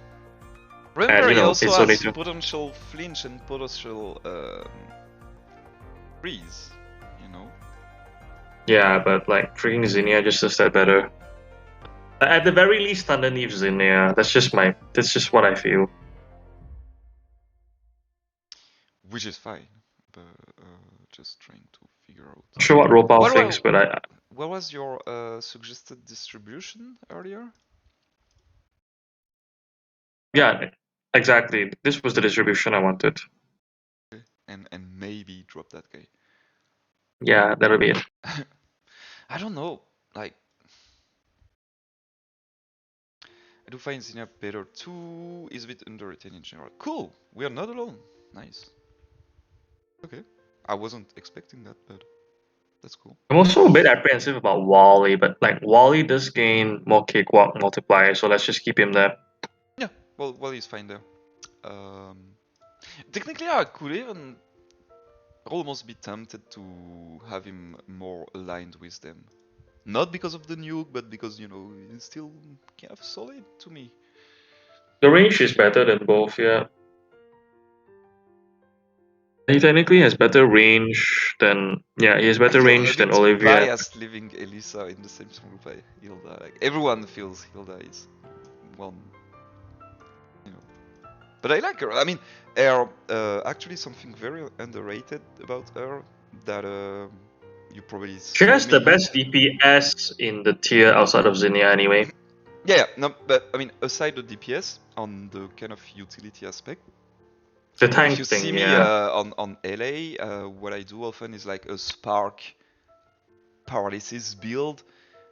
Remember, and, he also it's only has two. potential flinch and potential freeze, Yeah, but like freaking Zinnia just does that better. At the very least, underneath Zinnia. That's just what I feel. Which is fine, but just trying to figure out. Not sure what Ropal thinks, but what was your suggested distribution earlier? Yeah, exactly. This was the distribution I wanted. and maybe drop that guy. Yeah, that'll be it. I don't know. Like, I do find Xenia better too. Is a bit underrated in general. Cool. We are not alone. Nice. Okay. I wasn't expecting that, but that's cool. I'm also a bit apprehensive about Wally, but like Wally does gain more cakewalk multiplier, so let's just keep him there. Yeah. Well, he's fine there. Um, Technically, I could even almost be tempted to have him more aligned with them. Not because of the nuke, but because, he's still kind of solid to me. The range is better than both, yeah. He technically has better range than he has I better feel a range than bit Olivia. biased leaving Elisa in the same group by Hilda. Like, everyone feels Hilda is one, you know. But I like her. I mean, her, actually something very underrated about her that you probably She saw has the me. best DPS in the tier outside of Zinnia anyway. Yeah, no, but I mean, aside the DPS, on the kind of utility aspect, The if you tank see thing, me yeah. on LA, what I do often is like a Spark paralysis build.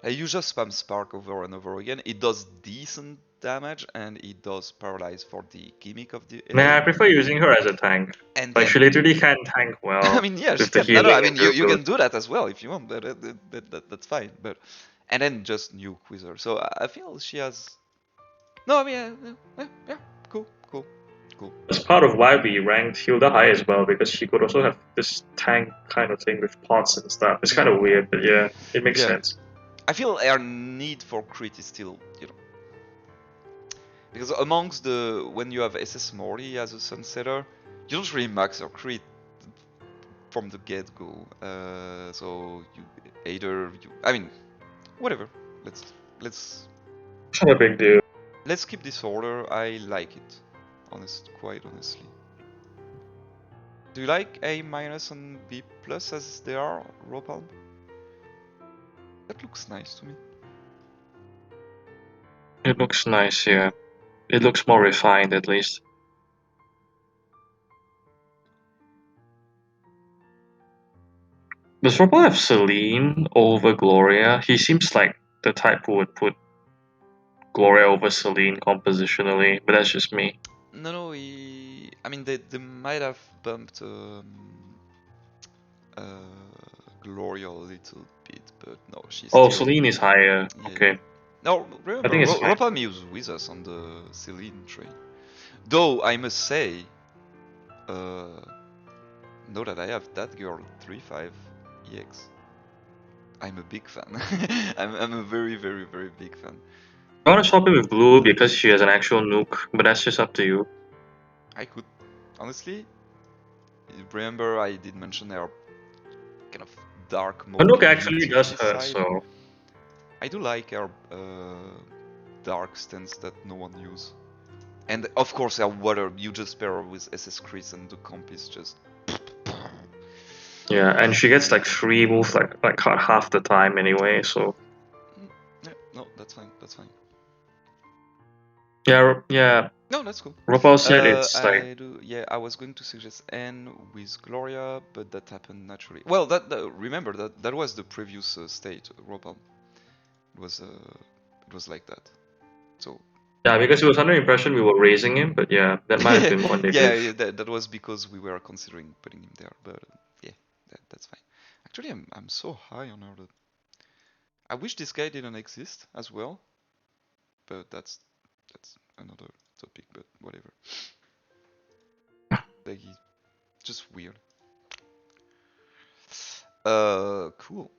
You just spam Spark over and over again. It does decent damage and it does paralyze for the gimmick of the Nah, LA. I prefer using her as a tank. And Like she then, literally can tank I well mean, yeah, she with the can. No, healing I mean, and you durability. can do that as well if you want, but that's fine. But and then just nuke with her. So I feel she has. No, I mean, yeah, cool, cool, cool. That's part of why we ranked Hilda high as well, because she could also have this tank kind of thing with pots and stuff. It's kind of weird, but yeah, it makes Yeah, sense. I feel our need for crit is still, because amongst the when you have SS Morty as a sunsetter, you don't really max your crit from the get-go. So you either I mean, whatever. Let's let's It's not a big deal. let's keep this order. I like it, quite honestly. Do you like A minus and B plus as they are, Ropalm? That looks nice to me. It looks nice, yeah. It looks more refined at least. Does Robo have Celine over Gloria? He seems like the type who would put Gloria over Celine compositionally, but that's just me. No, I mean, they might have bumped Gloria a little bit, but no, she's Oh, still. Celine is higher. Yeah. Okay. No, I remember, think it's fine. Ropam is with us on the Celine train. Though, I must say, uh, know that I have that girl 3-5 EX. I'm a big fan. I'm a very, very, very big fan. I want to swap it with Blue because she has an actual nuke, but that's just up to you. I could, honestly, remember I did mention her kind of dark, Her nuke mopey actually does utility hurt, side. so I do like her dark stance that no one use. And of course, her water, you just pair her with SS Chris and the comp is just. yeah, and she gets like free move like half the time anyway, so Yeah, no, that's fine, that's fine. yeah. No, that's cool. Ropal said it's like Yeah, I was going to suggest N with Gloria, but that happened naturally. Well, remember that was the previous state, Ropal. It was like that. So yeah, because he was under impression we were raising him, but yeah, that might have been more yeah, negative. that was because we were considering putting him there, but yeah, that's fine. Actually, I'm so high on her. I wish this guy didn't exist as well, but that's another topic. But whatever. Like he's just weird. Cool.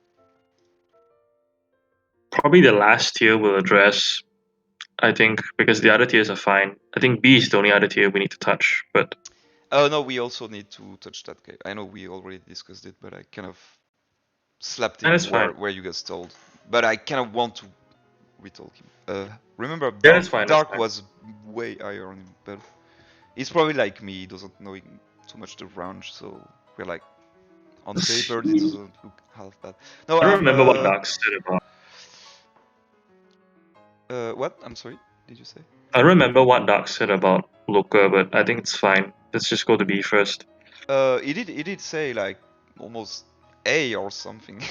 Probably the last tier we'll address, I think, because the other tiers are fine. I think B is the only other tier we need to touch, but Oh no, we also need to touch that guy. I know we already discussed it, but I kind of slapped that him is fine. where you guys told. But I kind of want to retalk him. Remember, Yeah, that's fine. That's Dark fine. was way higher on him, but he's probably like me. He doesn't know too much the range, so we're like on paper it doesn't look half bad. No, I don't I'm remember what Dark said about. what? I'm sorry. did you say? I don't remember what Dark said about Looker, but I think it's fine. Let's just go to B first. He did say like almost A or something.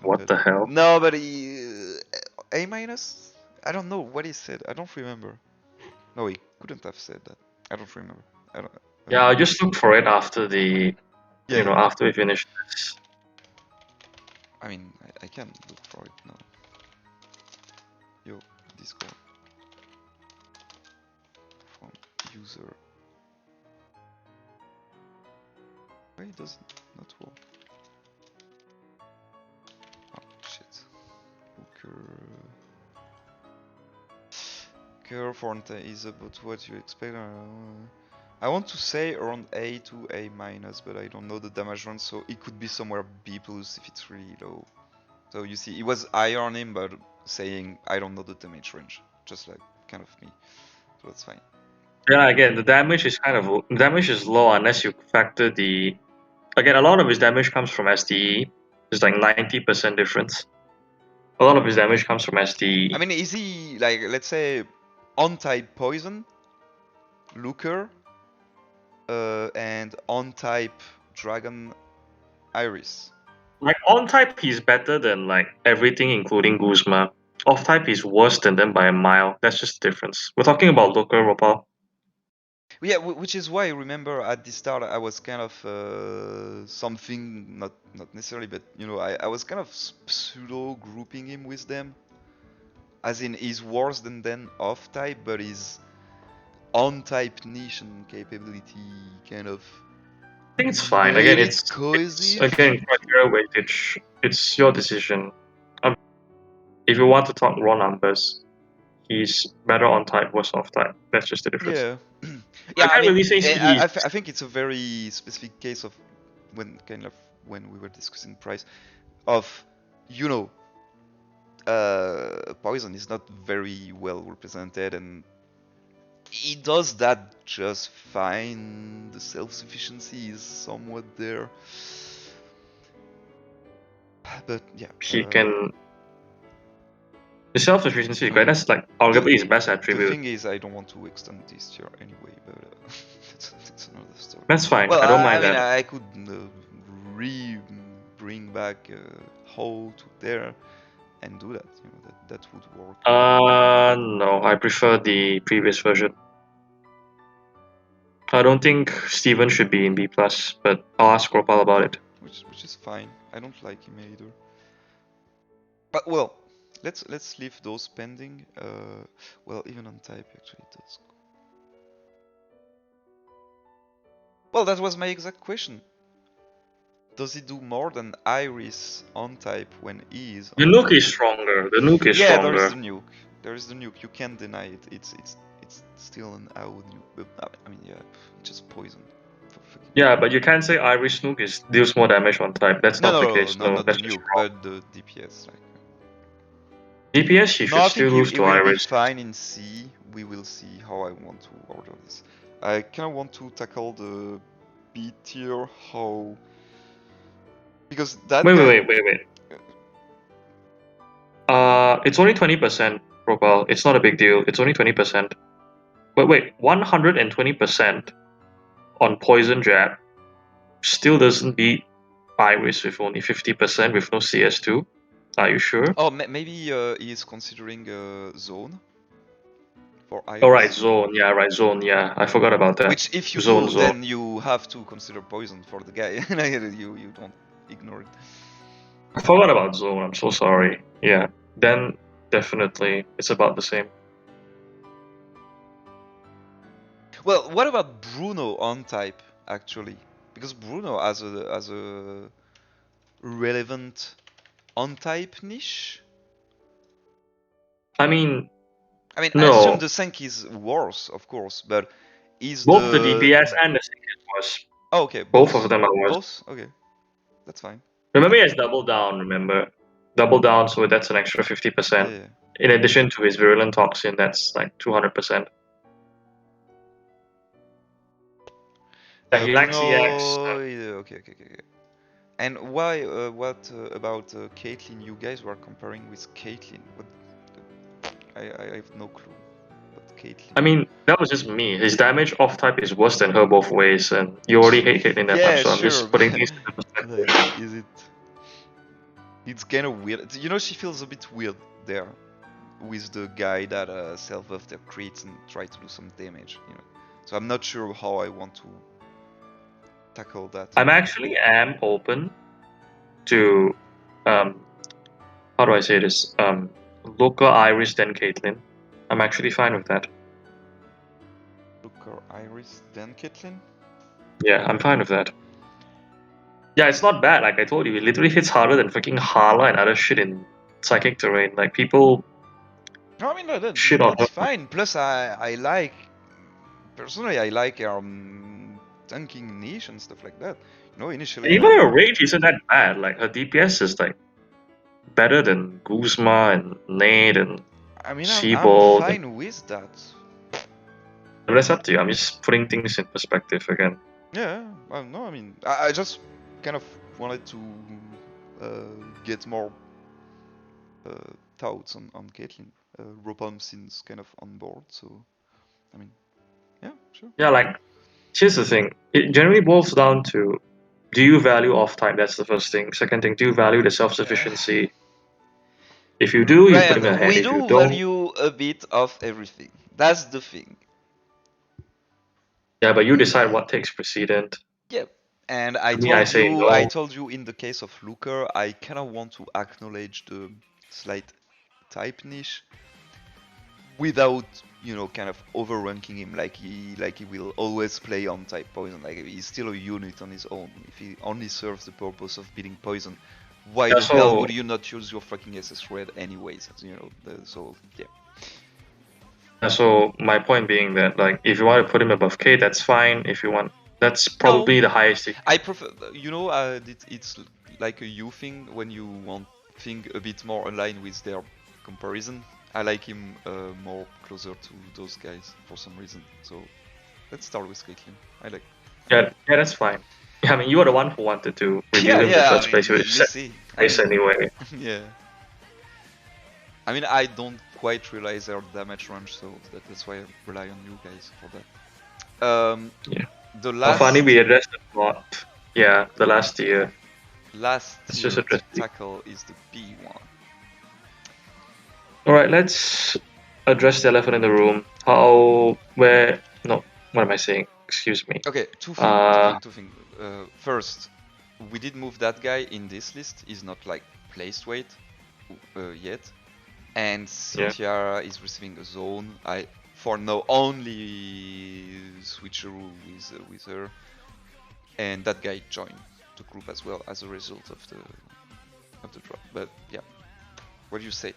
What But the hell? no, but A minus. I don't know what he said. I don't remember. No, he couldn't have said that. I don't remember. I don't. Yeah, I'll just look for it after the, Yeah, yeah. after we finish this. I mean, I can look for it now. Yo, Discord from user. Why does it not work? Oh shit. Looker. Curve font is about what you expect. I want to say around A to A minus, but I don't know the damage run, so it could be somewhere B plus if it's really low. So you see, it was higher on him, but saying I don't know the damage range, just like kind of me. So that's fine. Yeah, again, the damage is low unless you factor the. Again, a lot of his damage comes from SDE. It's like 90% difference. A lot of his damage comes from SDE. I mean, is he like, let's say, on-type poison, Looker, and on-type dragon Iris? Like on type, he's better than like everything, including Guzma. Off type, he's worse than them by a mile. That's just the difference. We're talking about Looker, Ropal. Yeah, which is why I remember at the start I was kind of something, not necessarily, but you know, I was kind of pseudo grouping him with them, as in he's worse than them off type, but his on type niche and capability kind of I think it's fine. made Again, it it's cohesive. again criteria weightage. It's your decision. If you want to talk raw numbers, he's better on type, worse off type. That's just the difference. Yeah, I yeah. I can't mean, really say he's. I think it's a very specific case of when we were discussing price of, you know, poison is not very well represented, and he does that just fine. The self-sufficiency is somewhat there, but yeah. He can. The self-sufficiency, I right? mean, That's like arguably his best the attribute. thing is, I don't want to extend this tier anyway, but it's another story. That's fine. Well, I don't I mind mean, that. I could bring back Ho to there and do that. You know, that would work. No, I prefer the previous version. I don't think Steven should be in B plus, but I'll ask Gopal about it. Which is fine. I don't like him either. But well, let's leave those pending. Well, even on type actually it does. Well, that was my exact question. Does he do more than Iris on type when he is The on nuke type? is stronger. The nuke is Yeah, there is stronger. the nuke. There is the nuke. You can't deny it. It's still an AoE nuke. But I mean, yeah, it's just poison. For fucking Yeah, but you can't say Irish nuke deals more damage on type. That's no, not no, the no, case. no, No, not the that's just nuke, wrong. but the DPS. Like, DPS, he no, should I still think lose it to will be Iris. fine in C. We will see how I want to order this. I kind of want to tackle the B tier. How? Because that guy. Wait. It's only 20% profile. It's not a big deal. It's only 20%. Wait, 120% on poison jab still doesn't beat Iris with only 50% with no CS2. Are you sure? Oh, maybe he is considering zone for Alright, Iris. zone. Yeah, right, zone. Yeah, I forgot about that. Which, if you Zone, do, zone. then you have to consider poison for the guy. You don't ignore it. I forgot about zone. I'm so sorry. Yeah, then definitely it's about the same. Well, what about Bruno on type actually? Because Bruno has a relevant on type niche. I mean, I mean, I assume no. the Senk is worse, of course, but is Both the the DPS and the Sync is worse. oh, okay, Both of both them are worse. both okay, that's fine. Remember, he has double down. Remember, double down. So that's an extra 50%. Yeah. In addition to his virulent toxin, that's like 200%. Yeah, he lacks EX. Bruno. Yeah, okay. And why? What about Caitlyn? You guys were comparing with Caitlyn. What? I have no clue. But Caitlyn. I mean, that was just me. His damage off type is worse than her both ways, and you already hate Caitlyn that Yeah, much, so I'm sure. just putting things into perspective. Like, is it? It's kind of weird. You know, she feels a bit weird there with the guy that self-buff their crits and try to do some damage. You know, so I'm not sure how I want to tackle that. I'm actually am open to how do I say this? Local Iris then Caitlyn. I'm actually fine with that. Looker, Iris, then Caitlyn. Yeah, I'm fine with that. Yeah, it's not bad. Like I told you, it literally hits harder than freaking Hala and other shit in psychic terrain. Like people No, I mean shit on her. that's fine. Plus, I like personally I like tanking niche and stuff like that. You know, initially. Even her rage isn't that bad. Like her DPS is like better than Guzma and Nade and I mean, I'm Seabold. fine with that. But that's up to you. I'm just putting things in perspective again. Yeah, no, I mean, I just kind of wanted to get more thoughts on Caitlyn. Ropalm seems kind of on board, so I mean, yeah, sure. Yeah, like here's the thing. It generally boils down to do you value off time? That's the first thing. Second thing, do you value the self sufficiency? If you do, you put him ahead. We If you do don't, value a bit of everything. That's the thing. yeah, but you decide what takes precedent. Yep. And To me, I say I no. told you in the case of Looker, I kind of want to acknowledge the slight type niche without, you know, kind of overranking him like he will always play on type poison. Like he's still a unit on his own. If he only serves the purpose of beating poison, why the hell would you not use your fucking SS Red anyways? You know, so yeah. So my point being that like if you want to put him above K, that's fine. If you want, that's probably the highest. I prefer, you know, it's like a you thing when you want thing a bit more aligned with their comparison. I like him more closer to those guys for some reason. So let's start with Caitlyn. I like. Yeah, that's fine. I mean, you are the one who wanted to review him in the first place. You see. Anyway. Yeah. I mean, I don't quite realize their damage range, so that's why I rely on you guys for that. Yeah. The last. Funny we addressed the plot. Yeah, the last tier. Last tier to tackle is the B one. Alright, let's address the elephant in the room. What am I saying? Excuse me. Okay, two things. First, we did move that guy in this list. He's not like placed weight yet. And Cynthia is receiving a zone. I, for now, only switcheroo with her. And that guy joined the group as well as a result of the drop. But yeah, what do you say?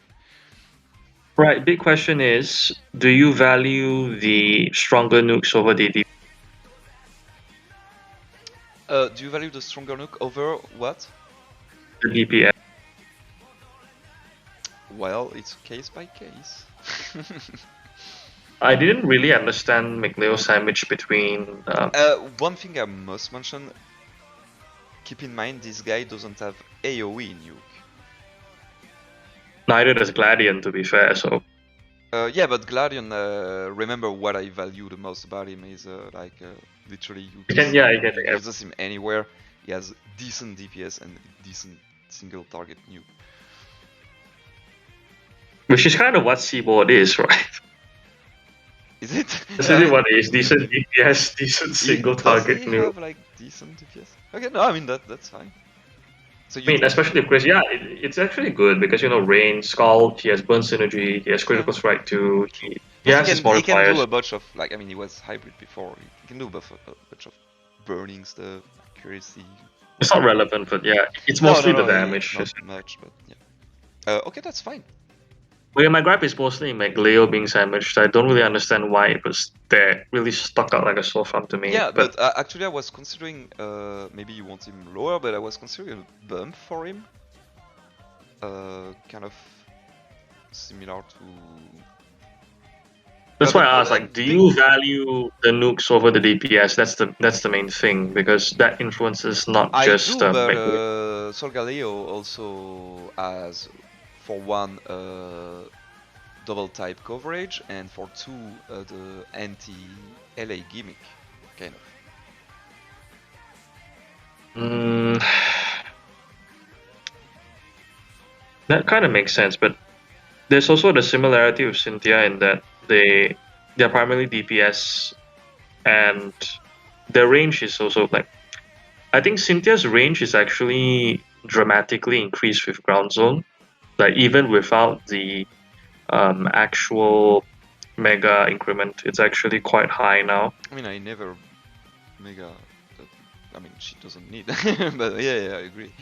Right, big question is, do you value the stronger nukes over the DP? Do you value the stronger nuke over what? The DPS. Well, it's case by case. I didn't really understand McLeod's sandwich between... one thing I must mention, keep in mind this guy doesn't have AoE nuke. Neither does Gladion, to be fair, so... Yeah, but Gladion, remember what I value the most about him is literally you can use him anywhere. He has decent DPS and decent single target nuke. Which is kind of what Seaboard is, right? Is it? That's really what it is. Decent DPS, decent single target nuke. Have like decent DPS? Okay, no, I mean that's fine. So I mean, especially Chris, yeah, it's actually good because, you know, Rain, Scald, he has burn synergy, he has critical strike too, he has his modifiers. He can do a bunch of, like, I mean, he was hybrid before, he can do a bunch of burning stuff, accuracy. It's not relevant, but yeah, it's mostly the damage. Not much, but yeah. Okay, that's fine. Well, yeah, my gripe is mostly McLeo being sandwiched. I don't really understand why it was there. Really stuck out like a sore thumb to me. Yeah, but actually I was considering, maybe you want him lower, but I was considering a bump for him. Kind of similar to... That's why I asked, like, do you value the nukes over the DPS? That's the main thing, because that influences not just... I do, but Sol Galileo also has, for one, double type coverage, and for 2 the anti-LA gimmick, kind of. That kind of makes sense, but there's also the similarity with Cynthia in that they're primarily DPS, and their range is also like, I think Cynthia's range is actually dramatically increased with ground zone, like even without the actual mega increment, it's actually quite high now. I mean, I never mega. I mean, she doesn't need, but yeah, I agree.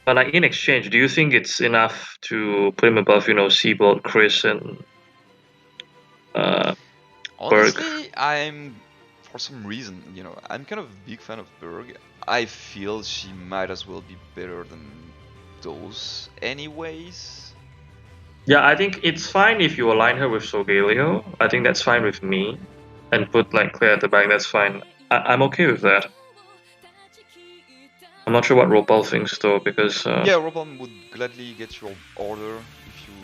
But like in exchange, do you think it's enough to put him above, Seabolt, Chris, and Berg? Honestly, for some reason, I'm kind of a big fan of Berg. I feel she might as well be better than those anyways. Yeah, I think it's fine if you align her with Sogaleo. I think that's fine with me. And put like Claire at the back, that's fine. I'm okay with that. I'm not sure what Ropal thinks though, because Yeah, Robin would gladly get your order if you.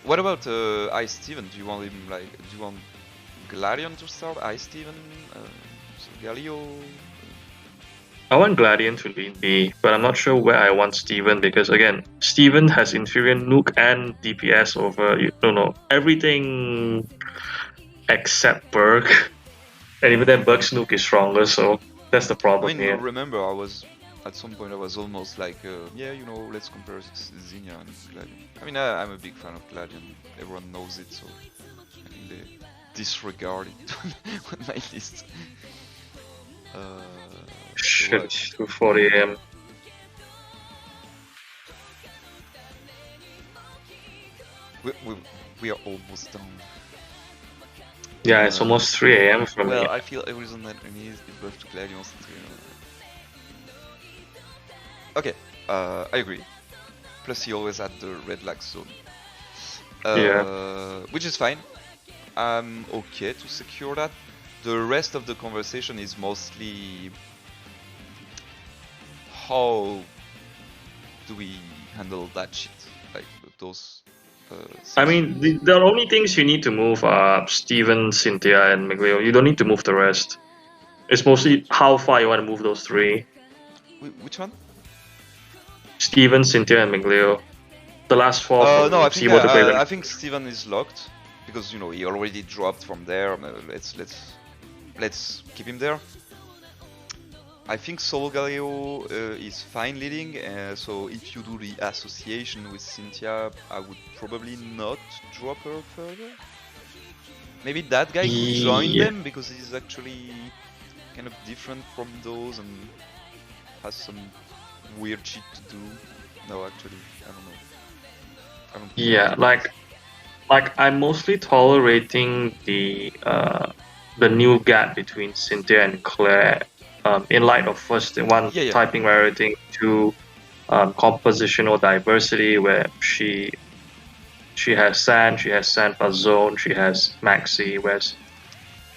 What about Ice Steven? Do you want him like? Do you want Gladion to start? Ice Steven, Galio. I want Gladion to lead B, but I'm not sure where I want Steven because again, Steven has inferior nuke and DPS over everything except Berg. And even then Berg's nuke is stronger, so that's the I problem mean, here. remember, at some point I was almost like, yeah, let's compare Zinnia and Gladion. I mean, I'm a big fan of Gladion. Everyone knows it, so I think they disregard it on my list. Shit, 2:40 AM. We are almost done. Yeah, it's almost 3 AM for me. Well, I feel every reason that Remy is buff to Gladion. Okay, I agree. Plus, he always had the red lag zone. Yeah. Which is fine. I'm okay to secure that. The rest of the conversation is mostly how do we handle that shit, like those. I mean, the only things you need to move are Steven, Cynthia, and Miglio. You don't need to move the rest. It's mostly how far you want to move those three. Which one? Steven, Cynthia, and Miglio. The last four from No, I I think Steven is locked because he already dropped from there. Let's keep him there. I think Solo Galileo is fine leading, so if you do the association with Cynthia, I would probably not drop her further. Maybe that guy could join them because he's actually kind of different from those and has some weird shit to do. No, actually, I don't know. I don't think Yeah, like I'm mostly tolerating the new gap between Cynthia and Claire. In light of first one, typing rarity, two, compositional diversity, where she has Sand, she has Sand plus Zone, she has Maxi, whereas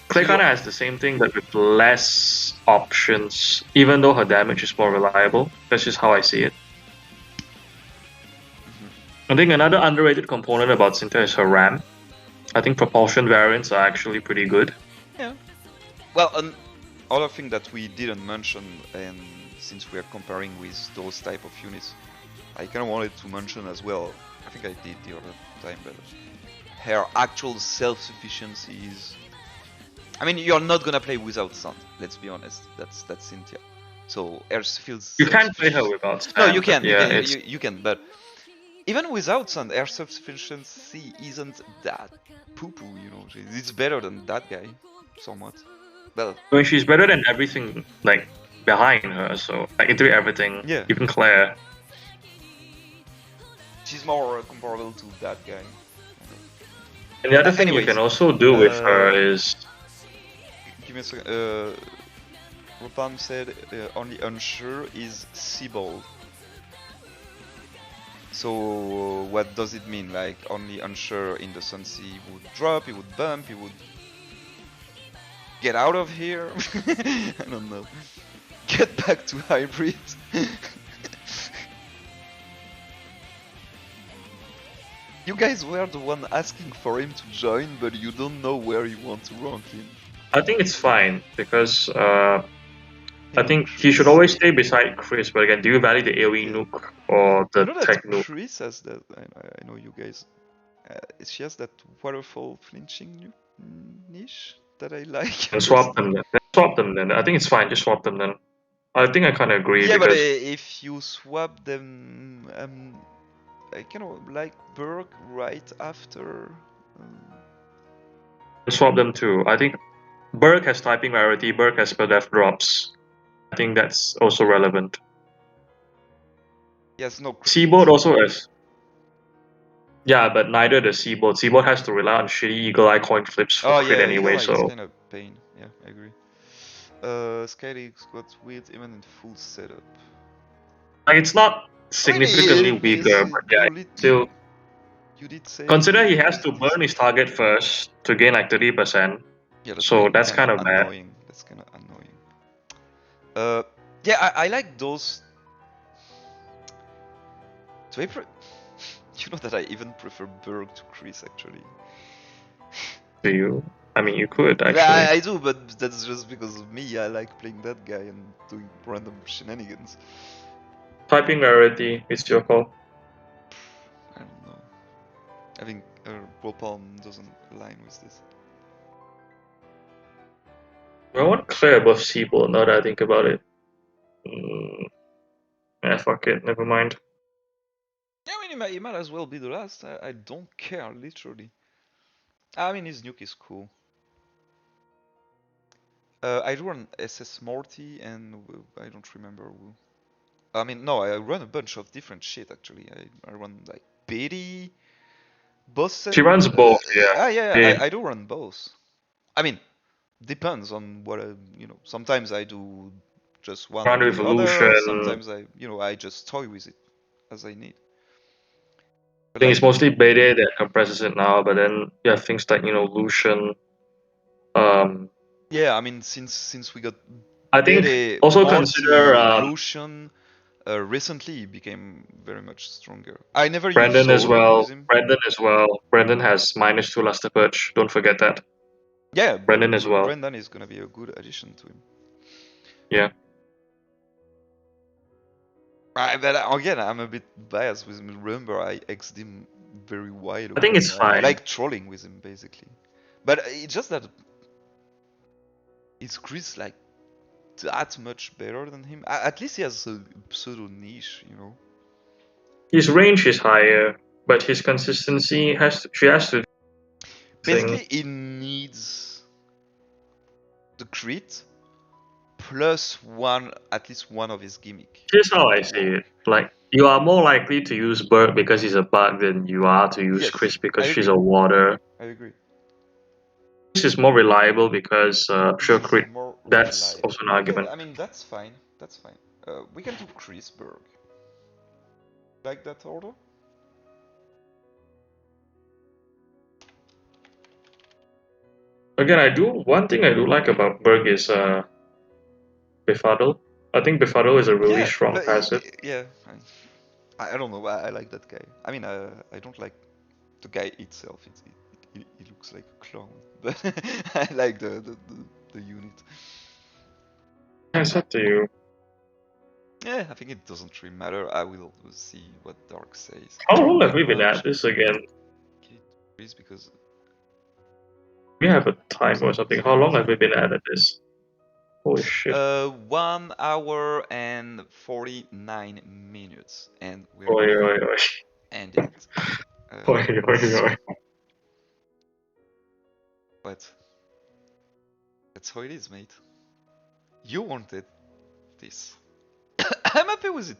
Claire kind of has the same thing but with less options, even though her damage is more reliable. That's just how I see it. I think another underrated component about Cynthia is her RAM. I think propulsion variants are actually pretty good. Yeah. Well, other thing that we didn't mention, and since we are comparing with those type of units, I kind of wanted to mention as well. I think I did the other time, but her actual self-sufficiency is. I mean, you're not gonna play without Sand. Let's be honest. That's Cynthia. So her feels. You can't play her without Sand. No, you can. Yeah, you can. But even without Sand, her self-sufficiency isn't that poo-poo. It's better than that guy, somewhat. Well, I mean, she's better than everything like behind her. So like literally everything. Yeah. Even Claire. She's more comparable to that guy. And the other thing you can also do with her is. Give me a second. Rupan said only unsure is Seabold. So what does it mean? Like only unsure in the sense he would drop, he would bump, he would get out of here? I don't know. Get back to hybrid. You guys were the one asking for him to join, but you don't know where you want to rank him. I think it's fine because I Him and think he should Chris. always stay beside Chris. But again, do you value the AoE Yeah. nuke or You the know that tech nuke? Chris has that. I know you guys. She has that waterfall flinching niche that I like And swap personally. them then. Swap them then. I think it's fine. Just swap them then. I think I kind of agree Yeah, but because if you swap them, I kind of like Berg right after. Um, swap them too. I think Berg has typing rarity. Berg has spell death drops. I think that's also relevant. he has no crit. Seaboard also has. Yeah, but neither the Seaboard. Seaboard has to rely on shitty Eagle Eye coin flips for Oh crit yeah, Eagle anyway. Eye is So kind of pain. Yeah, I agree. Skylex got weird even in full setup. like it's not I mean, significantly weaker, but yeah, still. you did say Consider he has it's to burn his decent. target first to gain like 30%. Yeah, that's So that's kind of kind of bad. annoying. That's kind of annoying. Yeah, I like those. Do I You know that I even prefer Berg to Chris actually. Do you? I mean, you could Yeah, actually. I do, but that's just because of me. I like playing that guy and doing random shenanigans. Typing rarity, it's your call. I don't know. I think Palm doesn't align with this. I want clear above Seaboard now that I think about it. Yeah, fuck it, never mind. Yeah, I mean, he might as well be the last. I don't care, literally. I mean, his nuke is cool. I run SS Morty and I don't remember who. I mean, no, I run a bunch of different shit actually. I run like Betty, She Bossen. runs both, yeah. Yeah, They I do run both. I mean, depends on what sometimes I do just one run or the other. Revolution. Sometimes I just toy with it as I need. I But think like, it's mostly Bede that compresses it now, but then you have things like, Lucian. yeah, I mean, since we got I think Bede, also consider Morty, Lucian, recently he became very much stronger. I never used Brandon as solo well. with him. Brandon as well. Brandon has -2 Luster Purge. Don't forget that. Yeah, Brandon as well. Brendan is gonna be a good addition to him. Yeah. But again, I'm a bit biased with him. Remember, I X'd him very wide I think open. it's I fine. like trolling with him, basically. But it's just that is Chris like that much better than him? At least he has a pseudo niche, you know? His range is higher, but his consistency she has to Basically, thing. he needs the crit plus one, at least one of his gimmick Here's how I to see work. it. Like you are more likely to use Bird because he's a bug than you are to use Yes, Chris I because she's agree. a water. I agree. Chris is more reliable because Chris sure is crit. more That's also reliable. an Okay, argument. I mean, that's fine. That's fine. We can do Chrisberg. Like that order? Again, I do one thing I do like about Berg is Befuddle. I think Befuddle is a really Yeah, strong but passive. yeah, I don't know. I like that guy. I mean, I don't like the guy itself. He looks like a clown, but I like the unit. It's up to you. Yeah, I think it doesn't really matter. I will see what Dark says. How I long don't have have we been at much. this again? Please, because We have a time or something is something. How long waiting. have we been at this? Holy shit. 1 hour and 49 minutes, and we're Oi, gonna oi, oi. end it. Oi, oi, oi. But that's how it is, mate. You wanted this. I'm happy with it.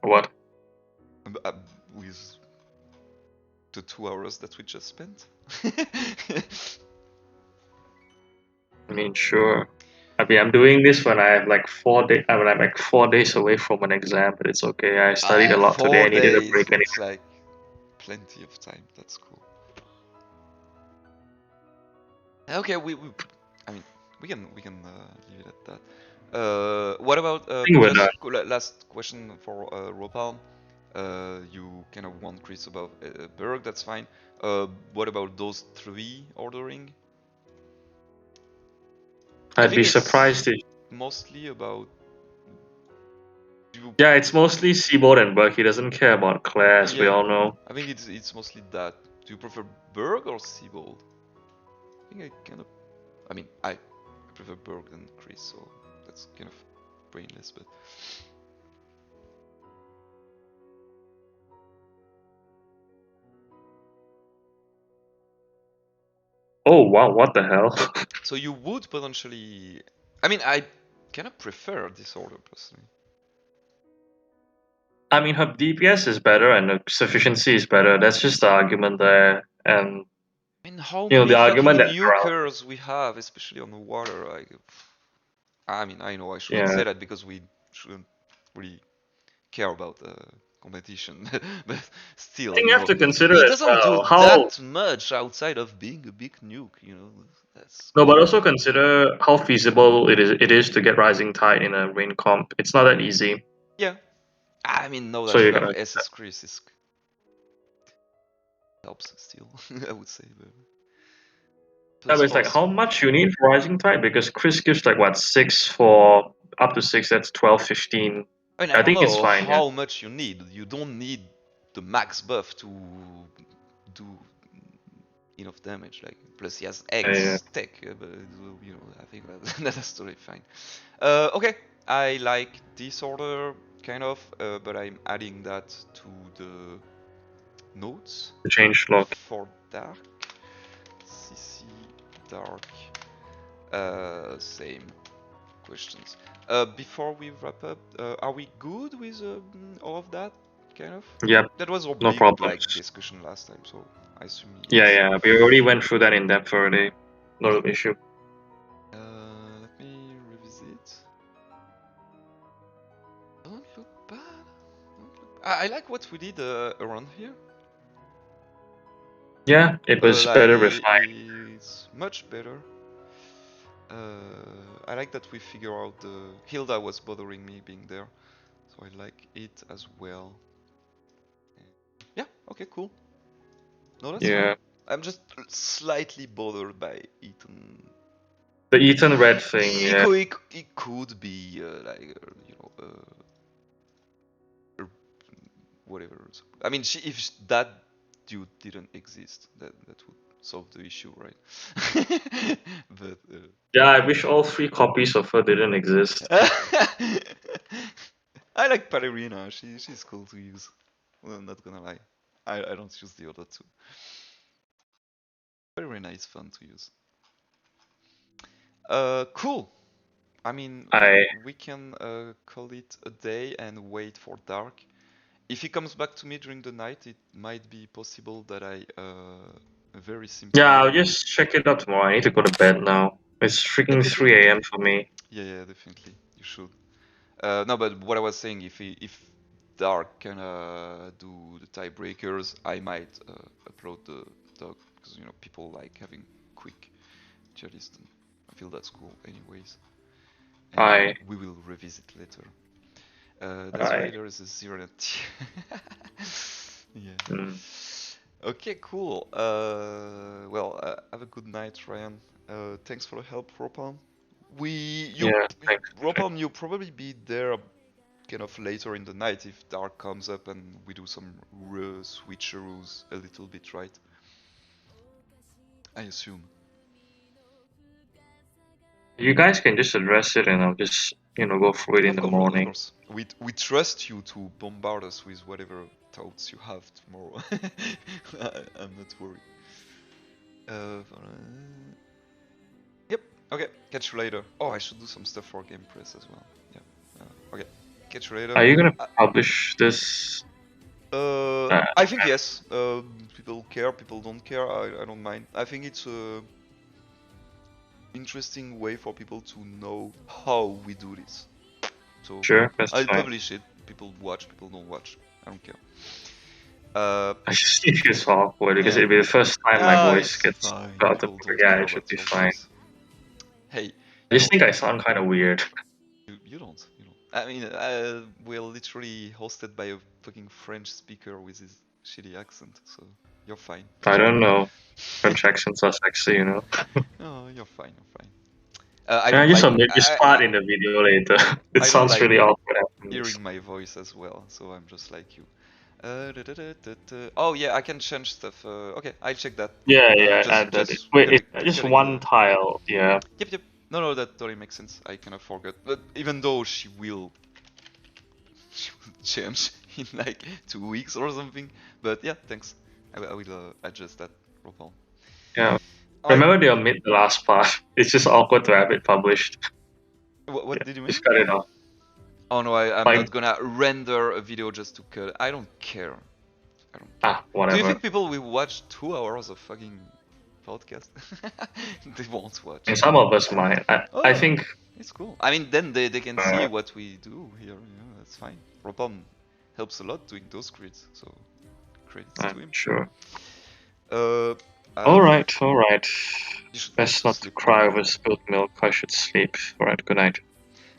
What? Uh, with the 2 hours that we just spent. I mean, sure. I mean, I'm doing this when I have like 4 days. I mean, I'm like 4 days away from an exam, but it's okay. I studied a lot today. Four I needed a days. break That's anyway. like plenty of time. That's cool. Okay, I mean, we can leave it at that. What about I think we're done. just last question for Ropalm? You kind of want Chris above Berg, that's fine. What about those three ordering? I I'd think be it's surprised if. mostly about you. Yeah, it's mostly Seaboard and Burke. He doesn't care about Claire, as we Yeah, all know. I think it's mostly that. Do you prefer Berg or Seabold? I think I kind of. I mean, I prefer Berg than Chris, so that's kind of brainless, but. Oh wow, what the hell? So you would potentially. I mean, I kind of prefer Disorder personally. I mean, her DPS is better and the sufficiency is better. That's just the argument there. And, I mean, how you know, many the fucking argument that Drow. nukers we have, especially on the water. Like, I mean, I know I shouldn't Yeah. say that because we shouldn't really care about competition, but I still, think you you have know, to consider he as doesn't do well how. that much outside of being a big nuke. You know, that's No, but kind of also consider how feasible it is to get Rising Tide in a rain comp. It's not that easy. yeah. I mean, no, So that you you're have gonna. SS Chris is helps still. I would say, but Yeah, plus but it's like force. how much you need for Rising Tide because Chris gives like what 6 for up to 6. That's 12, 15. I mean, I I don't think it's know fine. Yeah. how much you need. You don't need the max buff to do enough damage. Like, plus he has Yeah, yeah. X tech, but you know, I think that's totally fine. Okay, I like Disorder kind of, but I'm adding that to the notes The change log. for Dark. CC Dark. Same questions. Before we wrap up, are we good with all of that? Kind of. Yep. That was our No big like problems. discussion last time, so I assume Yeah, yes. yeah. We already went through that in depth already. No issue. Let me revisit. Don't look bad. Don't look. I like what we did around here. Yeah, it was Like better refined. it's much better. I like that we figure out the Hilda was bothering me being there, so I like it as well. Yeah. Okay. Cool. No, that's fine. Yeah. I'm just slightly bothered by Ethan. The Ethan Red thing, yeah. It could be like you know whatever. I mean, if that dude didn't exist, that would solve the issue, right? But Yeah, I wish all 3 copies of her didn't exist. I like Ballerina. She's cool to use. Well, I'm not gonna lie. I don't use the other two. Ballerina is fun to use. Cool. I mean, I we can call it a day and wait for dark. If he comes back to me during the night, it might be possible that I very Yeah, simply. I'll just check it out tomorrow. I need to go to bed now. It's Yep, freaking yep, yep. 3 a.m. for me. Yeah, yeah, definitely. You should. No, but what I was saying, if Dark can do the tiebreakers, I might upload the dog because you know people like having quick tier list. And I feel that's cool, anyways. And I we will revisit later. That's why I there is a zero net. Yeah. mm, Okay, cool. Well, have a good night, Ryan. Thanks for the help, Ropalm. yeah, thanks. Ropalm, you'll probably be there kind of later in the night if dark comes up and we do some switcheroos a little bit, right? I assume. You guys can just address it and I'll just, go through it in Of the course, of morning. course. We trust you to bombard us with whatever thoughts you have tomorrow. I'm not worried. Yep. Okay. Catch you later. Oh, I should do some stuff for Game Press as well. Yeah. Okay. Catch you later. Are you gonna publish this? I think yes. People care. People don't care. I don't mind. I think it's a interesting way for people to know how we do this. So Sure, that's I'll fine. publish it. People watch. People don't watch. I don't care. I just think it's awkward because Yeah. it'll be the first time my voice It's gets fine. put out to People public. don't Yeah, care it should about be your fine. voice. Hey, I you just know, think I sound kind of weird. you don't. You don't. I mean, we're literally hosted by a fucking French speaker with his shitty accent, so you're fine. I don't know. French accents are sexy, you know. Oh, you're fine. You're fine. I Can I don't just like. omit this part in the video later? It I don't sounds like really awkward after this. hearing my voice as well, so I'm just like you. Oh yeah, I can change stuff. Okay, I'll check that. Yeah, yeah, Just add that. just Wait, cutting just cutting one the. tile. Yeah. Yep, yep. No, that totally makes sense. I kind of forgot, but even though she will change in like 2 weeks or something. But yeah, thanks. I will adjust that. No problem. Yeah. Alright, Remember they omit the last part. It's just awkward to have it published. what Yeah, did you just mean? cut it off. Oh no, I'm Like, not gonna render a video just to cut. I don't care. I don't care. Do you whatever. think people will watch 2 hours of fucking podcast? They won't watch. And some of us might. I Oh, think. it's cool. I mean, then they can see Uh, what we do here. That's fine. Robon helps a lot doing those grids, so credits to him. sure. Uh, All right, all right. you should go Best to not to sleep now. cry over spilled milk. I should sleep. All right. Good night.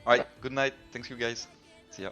Alright, good night. Thanks you guys. See ya.